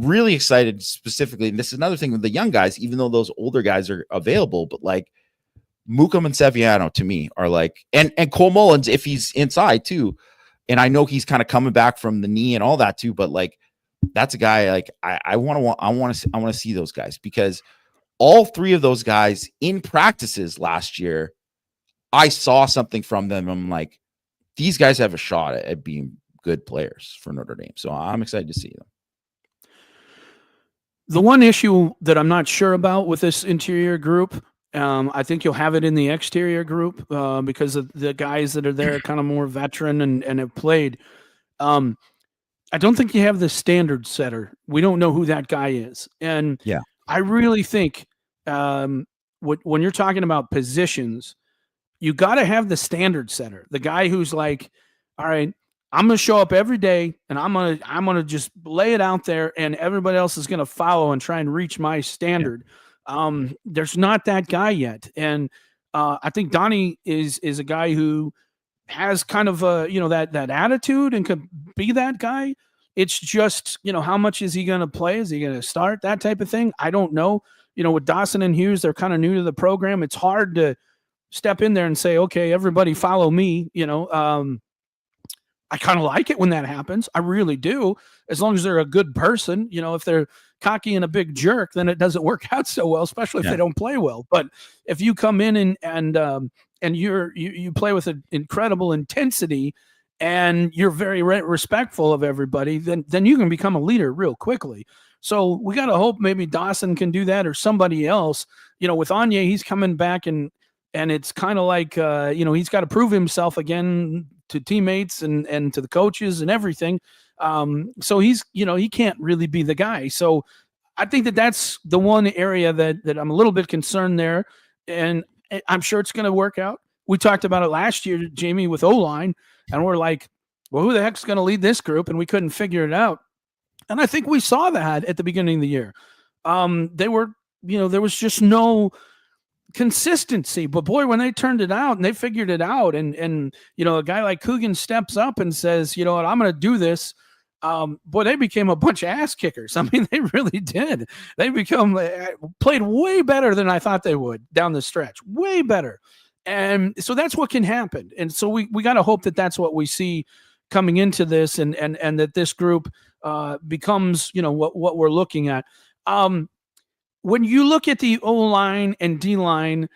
really excited specifically. And this is another thing with the young guys, even though those older guys are available, but like Mookum and Seviano to me are like, and Cole Mullins, if he's inside too. And I know he's kind of coming back from the knee and all that too, but like, that's a guy like I want to see those guys, because all three of those guys in practices last year, I saw something from them. I'm like, these guys have a shot at being good players for Notre Dame. So I'm excited to see them. The one issue that I'm not sure about with this interior group, I think you'll have it in the exterior group because of the guys that are there, kind of more veteran and have played. I don't think you have the standard setter. We don't know who that guy is. And I really think when you're talking about positions, you got to have the standard setter, the guy who's like, all right, I'm going to show up every day and I'm going to just lay it out there and everybody else is going to follow and try and reach my standard. There's not that guy yet. And I think Donnie is a guy who has kind of that attitude and could be that guy. It's just, how much is he going to play? Is he going to start? That type of thing. I don't know. With Dawson and Hughes, they're kind of new to the program. It's hard to step in there and say, okay, everybody follow me. I kind of like it when that happens. I really do. As long as they're a good person, if they're cocky and a big jerk, then it doesn't work out so well, especially if they don't play well. But if you come in and you play with an incredible intensity and you're very respectful of everybody, then you can become a leader real quickly. So we got to hope maybe Dawson can do that or somebody else. With Anye, he's coming back and it's kind of like, he's got to prove himself again to teammates and to the coaches and everything. So he's, he can't really be the guy. So I think that's the one area that I'm a little bit concerned there. And I'm sure it's going to work out. We talked about it last year, Jamie, with O-line, and we're like, well, who the heck's going to lead this group? And we couldn't figure it out. And I think we saw that at the beginning of the year. They were, there was just no consistency, but boy, when they turned it out and they figured it out and a guy like Coogan steps up and says, you know what, I'm going to do this. Boy, they became a bunch of ass kickers. I mean, they really did. They played way better than I thought they would down the stretch, way better. And so that's what can happen. And so we got to hope that that's what we see coming into this and that this group becomes, what we're looking at. When you look at the O-line and D-line,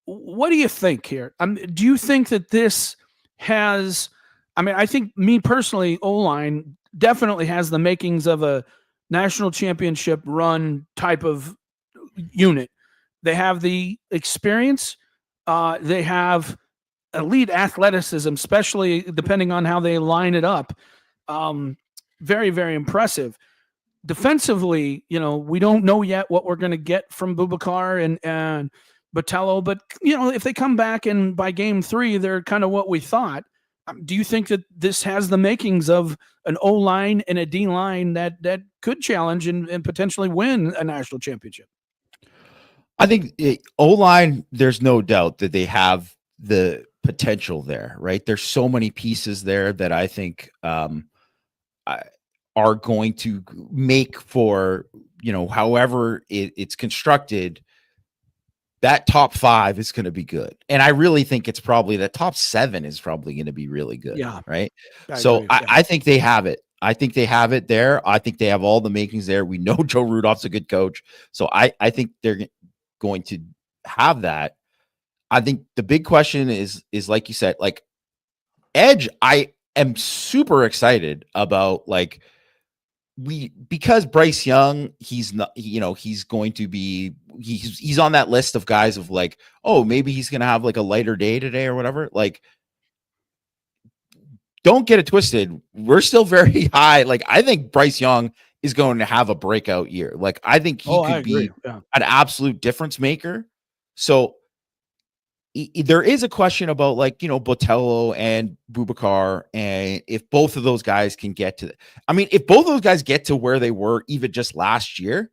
what do you think here? Do you think that this has – I think me personally, O-line definitely has the makings of a national championship run type of unit. They have the experience. They have elite athleticism, especially depending on how they line it up. Very, very impressive. Defensively, we don't know yet what we're going to get from Boubacar and Botello, but if they come back and by game 3, they're kind of what we thought. Do you think that this has the makings of an O-line and a D-line that could challenge and potentially win a national championship? I think O-line, there's no doubt that they have the potential there, right? There's so many pieces there that I think are going to make for, however it's constructed, that top 5 is going to be good. And I really think it's probably the top 7 is probably going to be really good. Yeah. Right. I So agree. I think they have it. I think they have it there. I think they have all the makings there. We know Joe Rudolph's a good coach. So I think they're going to have that. I think the big question is like you said, like edge. I am super excited about because Bryce Young, he's not, he's going to be, he's on that list of guys of like, oh, maybe he's going to have like a lighter day today or whatever. Like, don't get it twisted. We're still very high. Like, I think Bryce Young is going to have a breakout year. Like, I think he I could agree. be an absolute difference maker. So there is a question about Botello and Boubacar, and if both of those guys can get to, if both of those guys get to where they were even just last year,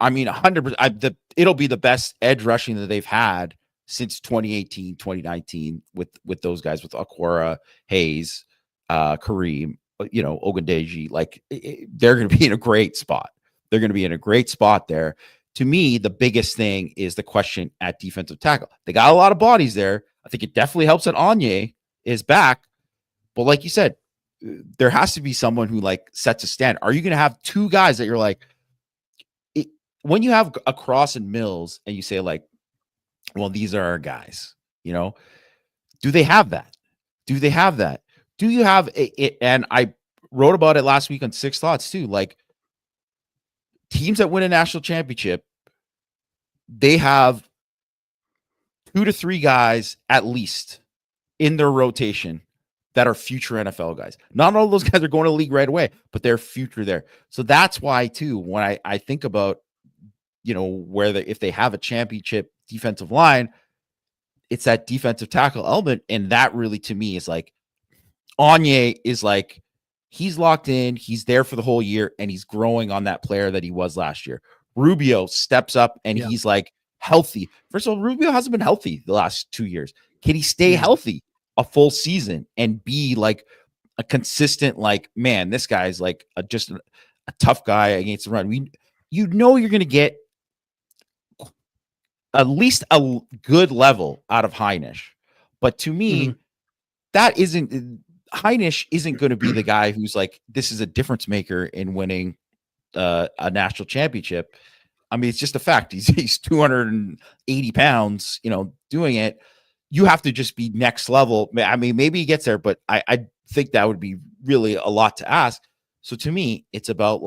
100%, it'll be the best edge rushing that they've had since 2018, 2019 with those guys, with Aquara, Hayes, Kareem, Ogundeji. Like, they're going to be in a great spot. They're going to be in a great spot there. To me, the biggest thing is the question at defensive tackle. They got a lot of bodies there. I think it definitely helps that Onye is back. But like you said, there has to be someone who sets a stand. Are you going to have two guys that you're like, when you have a Cross and Mills and you say well, these are our guys, do they have that? Do they have that? Do you have it? And I wrote about it last week on Six Thoughts too. Like, teams that win a national championship, they have 2 to 3 guys at least in their rotation that are future NFL guys. Not all those guys are going to the league right away, but they're future there. So that's why too, when I think about, if they have a championship defensive line, it's that defensive tackle element. And that really, to me, is like, Onye is like, he's locked in, he's there for the whole year, and he's growing on that player that he was last year. Rubio steps up and he's healthy. First of all, Rubio hasn't been healthy the last 2 years. Can he stay healthy a full season and be like a consistent, man, this guy's just a tough guy against the run. You're going to get at least a good level out of Heinisch. But to me, Heinisch isn't going to be the guy who's like, this is a difference maker in winning a national championship. It's just a fact. He's 280 pounds, doing it. You have to just be next level. Maybe he gets there, but I think that would be really a lot to ask. So to me, it's about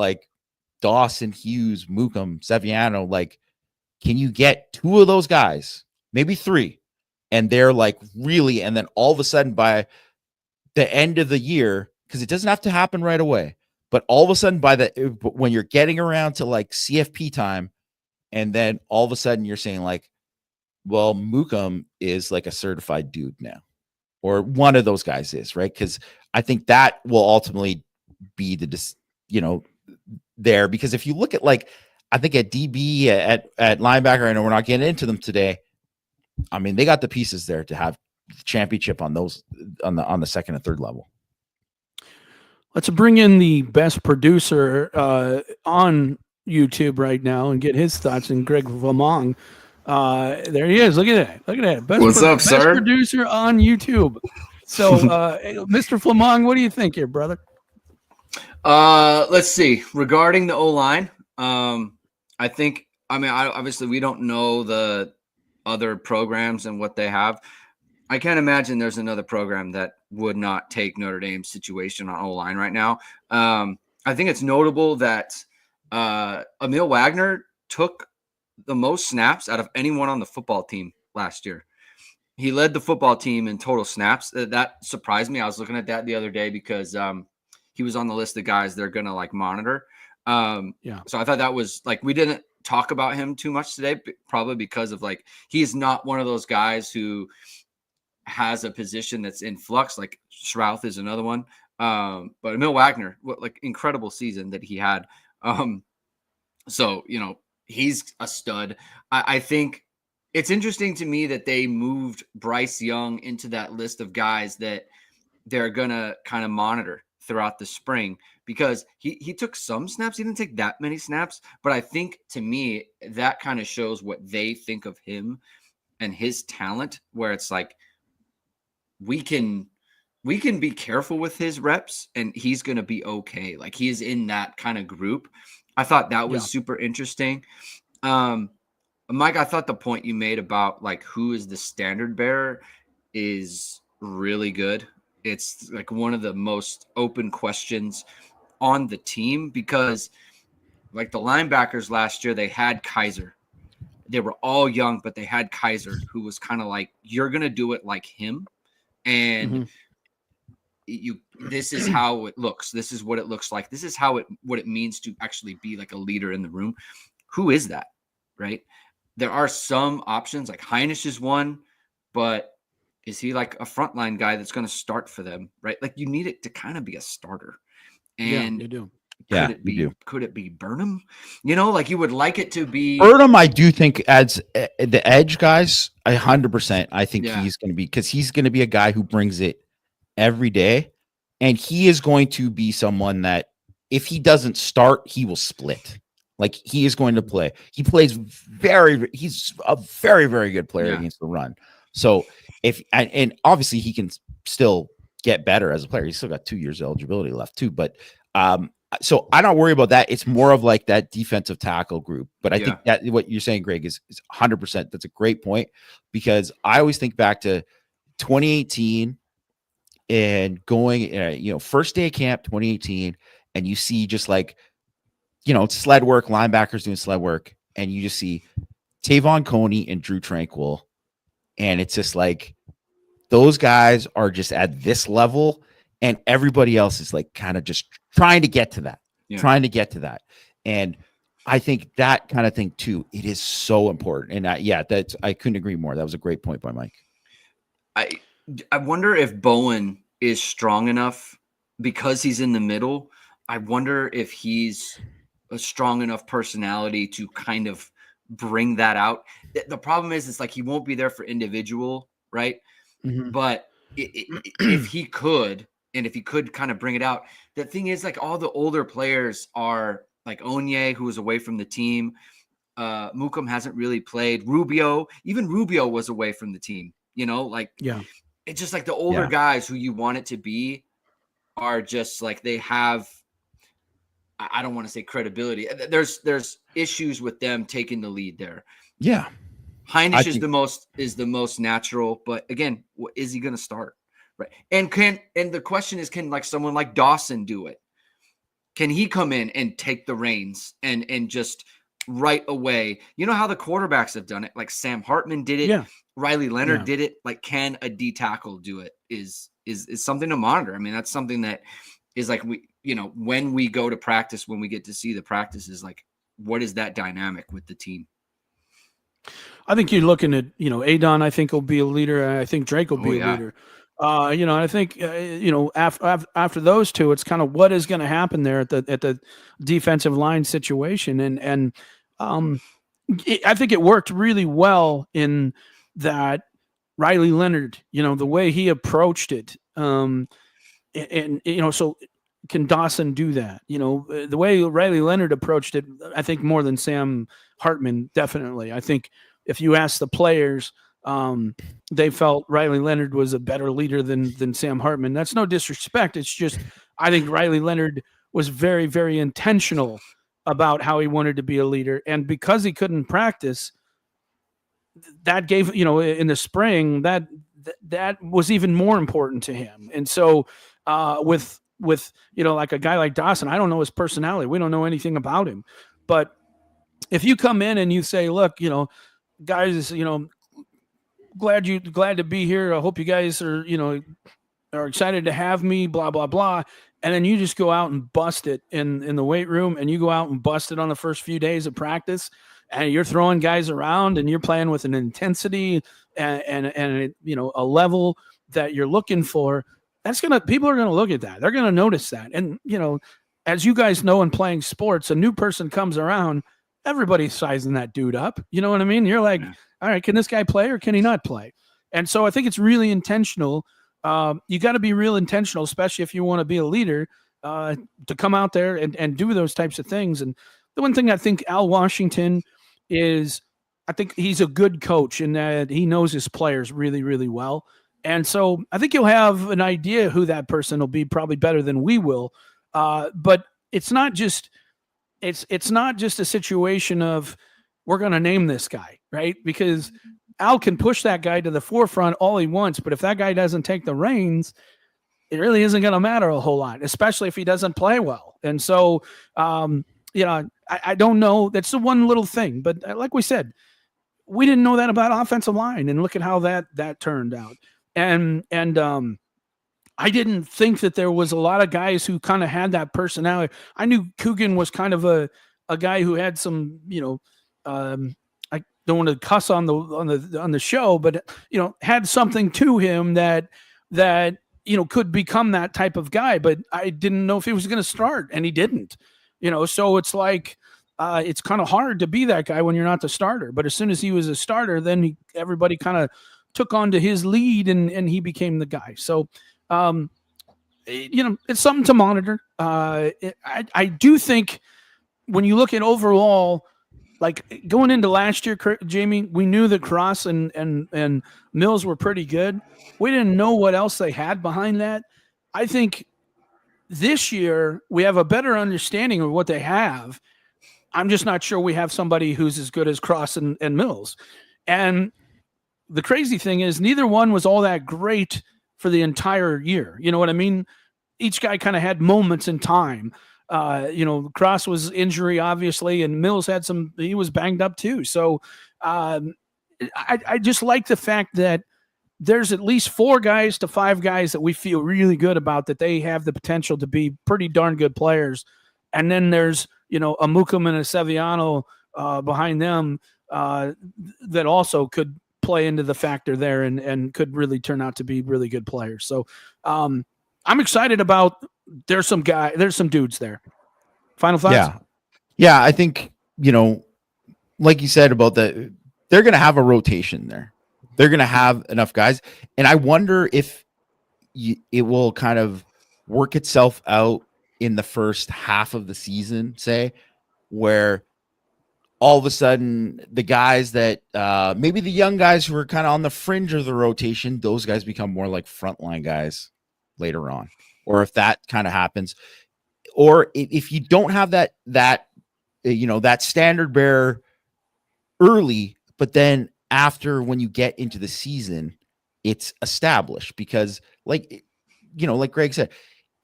Dawson, Hughes, Mukum, Seviano. Can you get 2 of those guys, maybe 3, and they're really, and then all of a sudden by the end of the year, because it doesn't have to happen right away, but all of a sudden when you're getting around to CFP time, and then all of a sudden you're saying well, Mukum is a certified dude now, or one of those guys is, right? Because I think that will ultimately be there, because if you look at I think at DB, at linebacker, I know we're not getting into them today. They got the pieces there to have the championship on those on the second and third level. Let's bring in the best producer on YouTube right now and get his thoughts. And Ge Wang, there he is. Look at that. Look at that. What's up, sir? Best producer on YouTube. So, Mr. Flamong, what do you think here, brother? Let's see. Regarding the O-line, I think, obviously we don't know the other programs and what they have. I can't imagine there's another program that would not take Notre Dame's situation on O-line right now. I think it's notable that Emil Wagner took the most snaps out of anyone on the football team last year. He led the football team in total snaps. That surprised me. I was looking at that the other day because he was on the list of guys they're going to monitor. So I thought that was we didn't talk about him too much today, probably because of he's not one of those guys who has a position that's in flux. Schrouth is another one. But Emil Wagner, incredible season that he had. So, he's a stud. I think it's interesting to me that they moved Bryce Young into that list of guys that they're going to kind of monitor throughout the spring, because he took some snaps. He didn't take that many snaps, but I think to me that kind of shows what they think of him and his talent, where it's like, we can be careful with his reps and he's going to be okay. Like, he is in that kind of group. I thought that was super interesting. Mike, I thought the point you made about like who is the standard bearer is really good. It's like one of the most open questions on the team, because like the linebackers last year, they had Kaiser. They were all young, but they had Kaiser, who was kind of like, you're going to do it like him. And this is how it looks. This is what it looks like. This is what it means to actually be like a leader in the room. Who is that? Right. There are some options, like Heinisch is one, but is he like a frontline guy that's going to start for them? Right. Like, you need it to kind of be a starter. And you do. Could it be Burnham? Like, you would like it to be Burnham. I do think adds the edge, guys. 100%. I think he's going to be, because he's going to be a guy who brings it every day, and he is going to be someone that if he doesn't start, he will split. Like, he is going to play. He plays he's a very, very good player against the run. So and obviously he can still get better as a player. He's still got 2 years of eligibility left too. But so I don't worry about that. It's more of like that defensive tackle group. But I think that what you're saying, Greg, is 100%. That's a great point, because I always think back to 2018 and going, first day of camp, 2018, and you see just like, sled work, linebackers doing sled work, and you just see Tavon Coney and Drew Tranquil, and it's just like, those guys are just at this level, and everybody else is like kind of just trying to get to that. And I think that kind of thing too, it is so important. And I couldn't agree more. That was a great point by Mike. I wonder if Bowen is strong enough, because he's in the middle. I wonder if he's a strong enough personality to kind of bring that out. The problem is, it's like, he won't be there for individual, right? But if he could kind of bring it out. The thing is, like, all the older players are like Onye, who was away from the team. Mukum hasn't really played. Even Rubio was away from the team. It's just like the older guys who you want it to be are just like, they have, I don't want to say credibility. There's issues with them taking the lead there. Yeah. Heinisch is the most natural, but again, is he going to start? Right. And the question is, can like someone like Dawson do it? Can he come in and take the reins and just right away? You know how the quarterbacks have done it? Like Sam Hartman did it. Yeah. Riley Leonard did it. Like, can a D tackle do it? Is something to monitor. I mean, that's something that is like, when we go to practice, when we get to see the practices, like, what is that dynamic with the team? I think you're looking at, Adon, I think will be a leader. I think Drake will be a leader. I think, after those two, it's kind of what is going to happen there at the defensive line situation. And I think it worked really well in that Riley Leonard, the way he approached it. So can Dawson do that? The way Riley Leonard approached it, I think more than Sam Hartman, definitely. I think if you ask the players, they felt Riley Leonard was a better leader than Sam Hartman. That's no disrespect. It's just, I think Riley Leonard was very, very intentional about how he wanted to be a leader. And because he couldn't practice, that gave, in the spring, that was even more important to him. And so with like a guy like Dawson, I don't know his personality. We don't know anything about him. But if you come in and you say, look, guys, glad to be here. I hope you guys are excited to have me, blah, blah, blah. And then you just go out and bust it in the weight room, and you go out and bust it on the first few days of practice, and you're throwing guys around, and you're playing with an intensity and a level that you're looking for. People are going to look at that. They're going to notice that. And, as you guys know, in playing sports, a new person comes around, everybody's sizing that dude up. You know what I mean? You're like, all right, can this guy play or can he not play? And so I think it's really intentional. You got to be real intentional, especially if you want to be a leader, to come out there and do those types of things. And the one thing I think Al Washington is, I think he's a good coach in that he knows his players really, really well. And so I think you'll have an idea who that person will be, probably better than we will. But it's not just a situation of we're going to name this guy, right? Because Al can push that guy to the forefront all he wants, but if that guy doesn't take the reins, it really isn't going to matter a whole lot, especially if he doesn't play well. And so, I don't know. That's the one little thing. But like we said, we didn't know that about offensive line, and look at how that turned out. And I didn't think that there was a lot of guys who kind of had that personality. I knew Coogan was kind of a guy who had some, I don't want to cuss on the show, but had something to him that could become that type of guy. But I didn't know if he was going to start, and he didn't. So it's like it's kind of hard to be that guy when you're not the starter. But as soon as he was a starter, then everybody kind of took on to his lead, and he became the guy. So it's something to monitor. I do think when you look at overall, like going into last year, Jamie, we knew that Cross and Mills were pretty good. We didn't know what else they had behind that. I think this year we have a better understanding of what they have. I'm just not sure we have somebody who's as good as Cross and Mills. And the crazy thing is neither one was all that great for the entire year. You know what I mean? Each guy kind of had moments in time. Cross was injury, obviously, and Mills he was banged up too. So I just like the fact that there's at least 4 guys to 5 guys that we feel really good about, that they have the potential to be pretty darn good players. And then there's, a Mukum and a Seviano behind them that also could play into the factor there and could really turn out to be really good players. So I'm excited about, there's some dudes there. Final thoughts? Yeah. I think, like you said about they're going to have a rotation there. They're going to have enough guys. And I wonder if it will kind of work itself out in the first half of the season, say, where all of a sudden the guys that maybe the young guys who are kind of on the fringe of the rotation, those guys become more like frontline guys later on. Or if that kind of happens, or if you don't have that standard bearer early, but then after, when you get into the season, it's established, because like Greg said,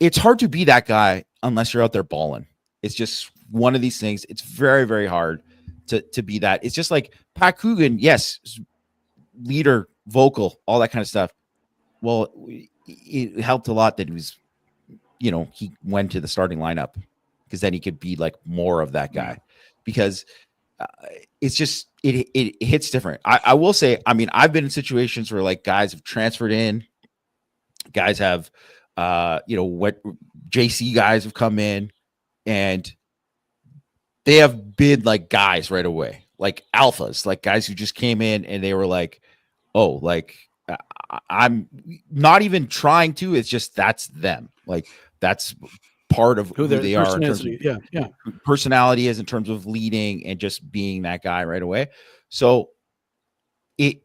it's hard to be that guy unless you're out there balling. It's just one of these things. It's very, very hard to be that. It's just like Pat Coogan, yes, leader, vocal, all that kind of stuff. Well, it helped a lot that he was, he went to the starting lineup, because then he could be like more of that guy, because it's just, it hits different. I will say, I mean, I've been in situations where like guys have transferred in, guys have, what JC guys have come in, and they have been like guys right away, like alphas, like guys who just came in and they were like, oh, like I'm not even trying to, it's just, that's them. Like that's part of who they are in terms of personality is in terms of leading and just being that guy right away. So it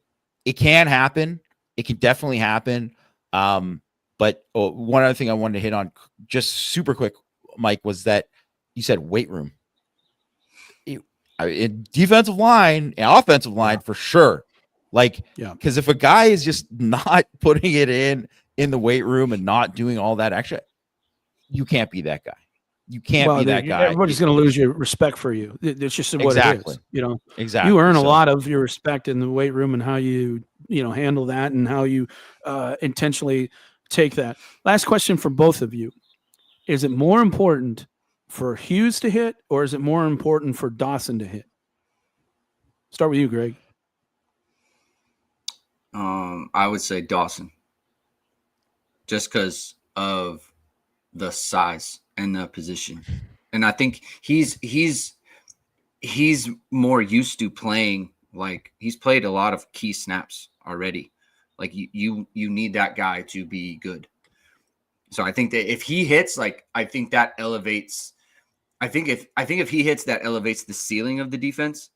can happen. It can definitely happen. But one other thing I wanted to hit on just super quick, Mike, was that you said weight room. In defensive line and offensive line for sure. Like, because if a guy is just not putting it in the weight room and not doing all that extra, you can't be that guy. You can't be that guy. Everybody's going to lose your respect for you. It's just what it is. Exactly. You earn a lot of your respect in the weight room and how you handle that and how you intentionally take that. Last question for both of you. Is it more important for Hughes to hit, or is it more important for Dawson to hit? Start with you, Greg. I would say Dawson, just because of the size and the position, and I think he's more used to playing Like he's played a lot of key snaps already. Like you need that guy to be good. So I think that if he hits, like I think that elevates. I think if he hits, that elevates the ceiling of the defense,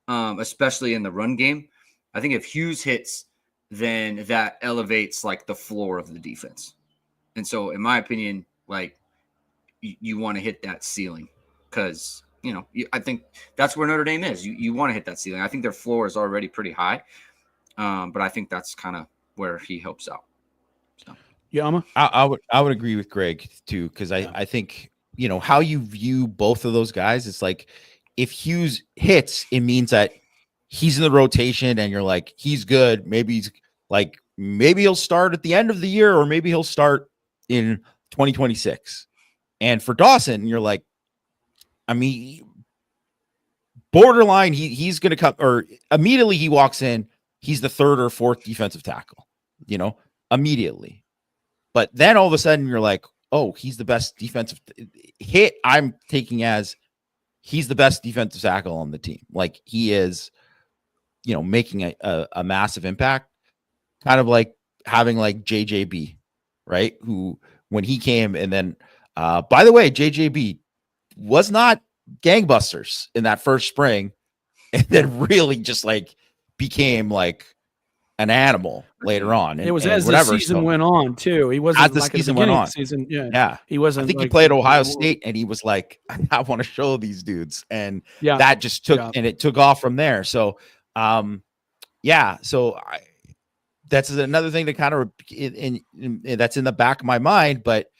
especially in the run game. I think if Hughes hits, then that elevates like the floor of the defense. And so, in my opinion, like you want to hit that ceiling because I think that's where Notre Dame is. You want to hit that ceiling. I think their floor is already pretty high, but I think that's kind of where he helps out. So. Yama? I would agree with Greg too, because I think how you view both of those guys. It's like if Hughes hits, it means that he's in the rotation, and you're like he's good. Maybe he'll start at the end of the year, or maybe he'll start in 2026. And for Dawson, you're like, I mean, borderline. He's going to come, or immediately he walks in. He's the third or fourth defensive tackle. Immediately. But then all of a sudden you're like, oh, he's the best defensive hit. I'm taking as he's the best defensive tackle on the team. Like he is, making a massive impact, kind of like having like JJB, right? Who, when he came, and then, by the way, JJB was not gangbusters in that first spring, and then really just like became like an animal later on. It was as the season went on too. He wasn't as the like season went on. Season, yeah. He wasn't. I think he played Ohio State, and he was like, "I want to show these dudes," and that just took and it took off from there. So, so that's another thing that kind of that's in the back of my mind. But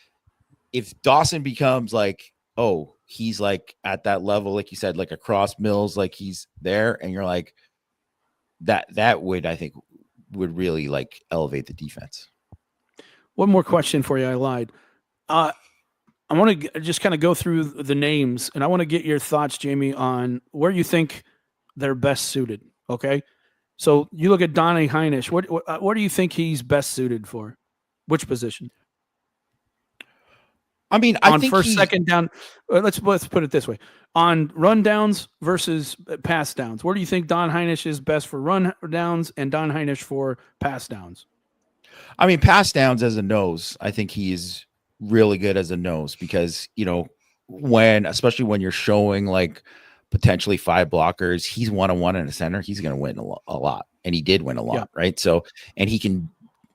if Dawson becomes like, oh, he's like at that level, like you said, like across Mills, like he's there, and you're like, that would, I think, would really like elevate the defense. One more question for you. I lied. I want to just kind of go through the names, and I want to get your thoughts, Jamie, on where you think they're best suited. Okay. So you look at Donnie Heinisch. What do you think he's best suited for? Which position? I mean, I think first, second down. Let's put it this way: on run downs versus pass downs. Where do you think Don Heinisch is best for run downs, and Don Heinisch for pass downs? I mean, pass downs as a nose. I think he's really good as a nose because especially when you're showing like potentially 5 blockers, he's 1-on-1 in a center. He's going to win a lot, and he did win a lot, right? So, and he can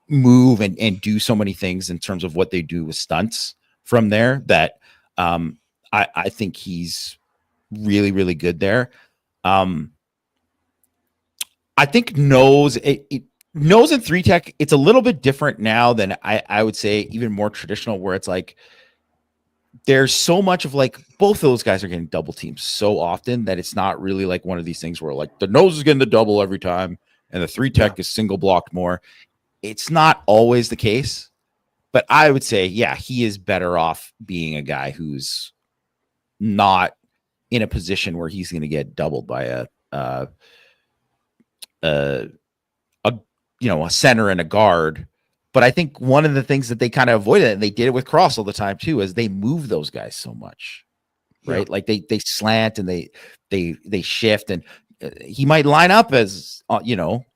move and do so many things in terms of what they do with stunts from there that I think he's really, really good there. I think nose and 3-tech, it's a little bit different now than I would say even more traditional, where it's like there's so much of like both of those guys are getting double teams so often that it's not really like one of these things where like the nose is getting the double every time and the 3-tech is single blocked more. It's not always the case. But I would say, he is better off being a guy who's not in a position where he's going to get doubled by a center and a guard. But I think one of the things that they kind of avoided, and they did it with Cross all the time too, is they move those guys so much, right? Like they slant and they shift, and he might line up as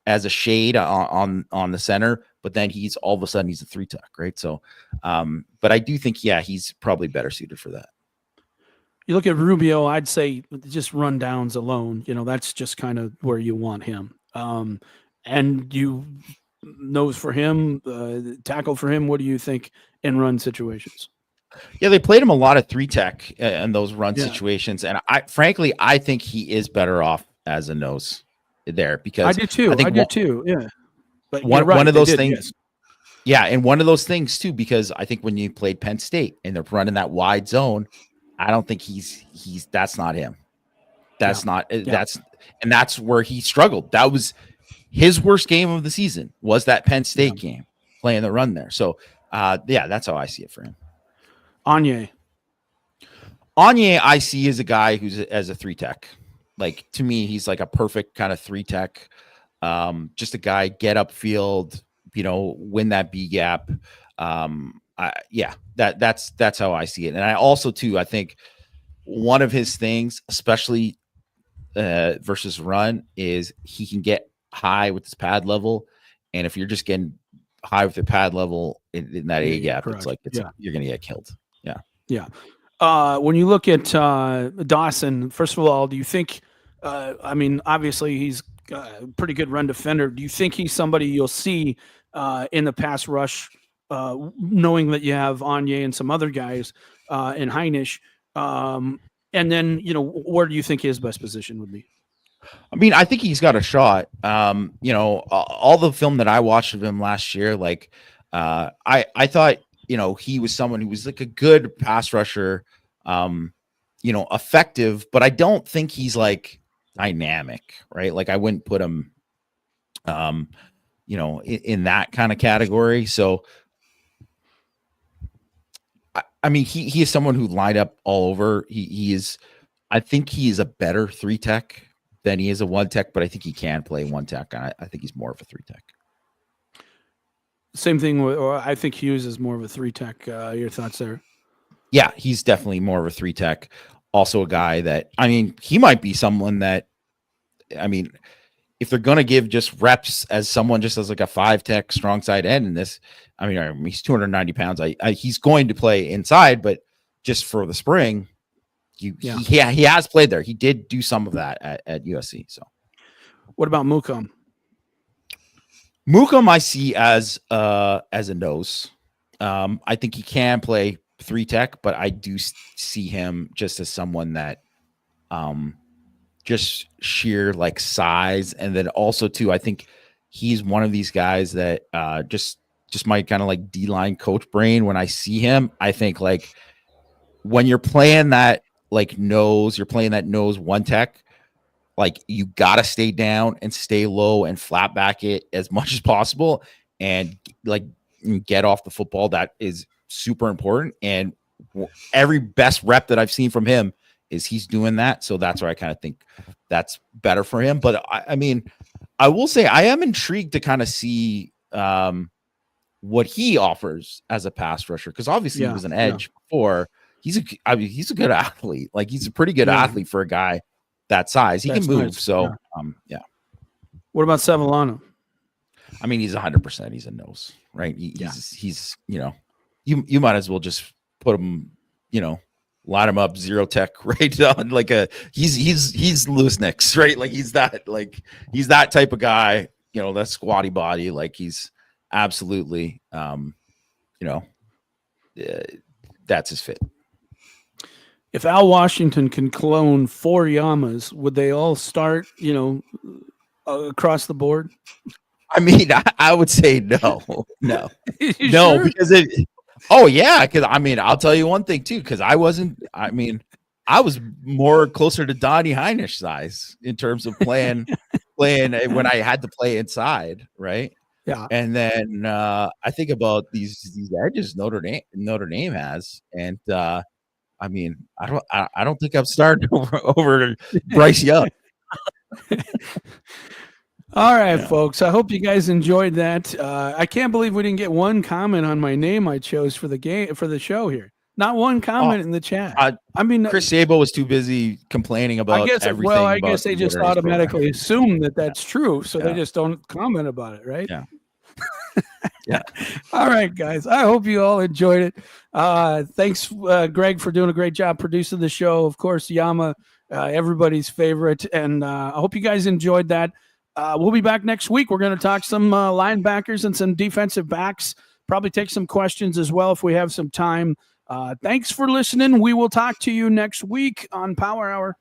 as a shade on the center, but then he's all of a sudden he's a 3-tech, right? So, but I do think he's probably better suited for that. You look at Rubio, I'd say just run downs alone. That's just kind of where you want him. And you nose for him, tackle for him. What do you think in run situations? Yeah, they played him a lot of 3-tech in those run situations, and I think he is better off as a nose there because I do too. Yeah, but one of those things. Yes. Yeah, and one of those things too, because I think when you played Penn State and they're running that wide zone, I don't think that's not him. That's where he struggled. That was his worst game of the season, was that Penn State game, playing the run there. So that's how I see it for him. Anye, I see as a guy who's as a 3-tech. Like, to me, he's like a perfect kind of 3-tech. Just a guy, get upfield, win that B gap. That's how I see it. And I also too, I think one of his things, especially versus run is he can get high with his pad level, and if you're just getting high with your pad level in that A gap, correct. it's like you're gonna get killed. Yeah. When you look at Dawson, first of all, do you think? I mean, obviously he's a pretty good run defender. Do you think he's somebody you'll see in the pass rush, knowing that you have Anye and some other guys and Heinisch? And then, where do you think his best position would be? I mean, I think he's got a shot. All the film that I watched of him last year, like I thought, he was someone who was like a good pass rusher, effective, but I don't think he's like dynamic, right? Like I wouldn't put him, in that kind of category. So, I mean, he is someone who lined up all over. I think he is a better 3-tech than he is a 1-tech, but I think he can play 1-tech. And I think he's more of a 3-tech. Same thing or I think Hughes is more of a 3-tech. Your thoughts there? Yeah, he's definitely more of a 3-tech. Also a guy that, I mean, he might be someone that, I mean, if they're going to give just reps as someone just as like a 5-tech strong side end in this, I mean, he's 290 pounds. He's going to play inside, but just for the spring, he has played there. He did do some of that at USC. So what about Mukum? Mukum I see as a nose. I think he can play 3-tech, but I do see him just as someone that just sheer like size. And then also too, I think he's one of these guys that just might kind of like D-line coach brain. When I see him, I think like when you're playing that like nose, you're playing that nose 1-tech, like you got to stay down and stay low and flat back it as much as possible and like get off the football. That is super important. And every best rep that I've seen from him is he's doing that. So that's where I kind of think that's better for him. But I mean, I will say I am intrigued to kind of see what he offers as a pass rusher. Cause obviously he was an edge before. He's a good athlete. Like he's a pretty good athlete for a guy that size. He can move. Nice. So, What about Savillano? I mean, he's 100%. He's a nose, right? He's you might as well just put him, line him up 0-tech right on like he's loose nicks, right? Like he's that type of guy, that squatty body. Like he's absolutely, that's his fit. If Al Washington can clone 4 Yamas, would they all start, across the board? I mean, I would say no, no, sure? Because because I mean, I'll tell you one thing too, because I was more closer to Donnie Heinisch size in terms of playing when I had to play inside, right? Yeah. And then I think about these edges Notre Dame has, and I mean, I don't think I'm starting over Bryce Young. All right, folks. I hope you guys enjoyed that. I can't believe we didn't get one comment on my name I chose for the show here. Not one comment in the chat. I mean, Chris Sabo was too busy complaining about everything. Well, I guess they just automatically assume that that's true, so Yeah. they just don't comment about it, right? Yeah. Yeah. All right, guys. I hope you all enjoyed it. Thanks, Greg, for doing a great job producing the show. Of course, Yama, everybody's favorite, and I hope you guys enjoyed that. We'll be back next week. We're going to talk some linebackers and some defensive backs. Probably take some questions as well if we have some time. Thanks for listening. We will talk to you next week on Power Hour.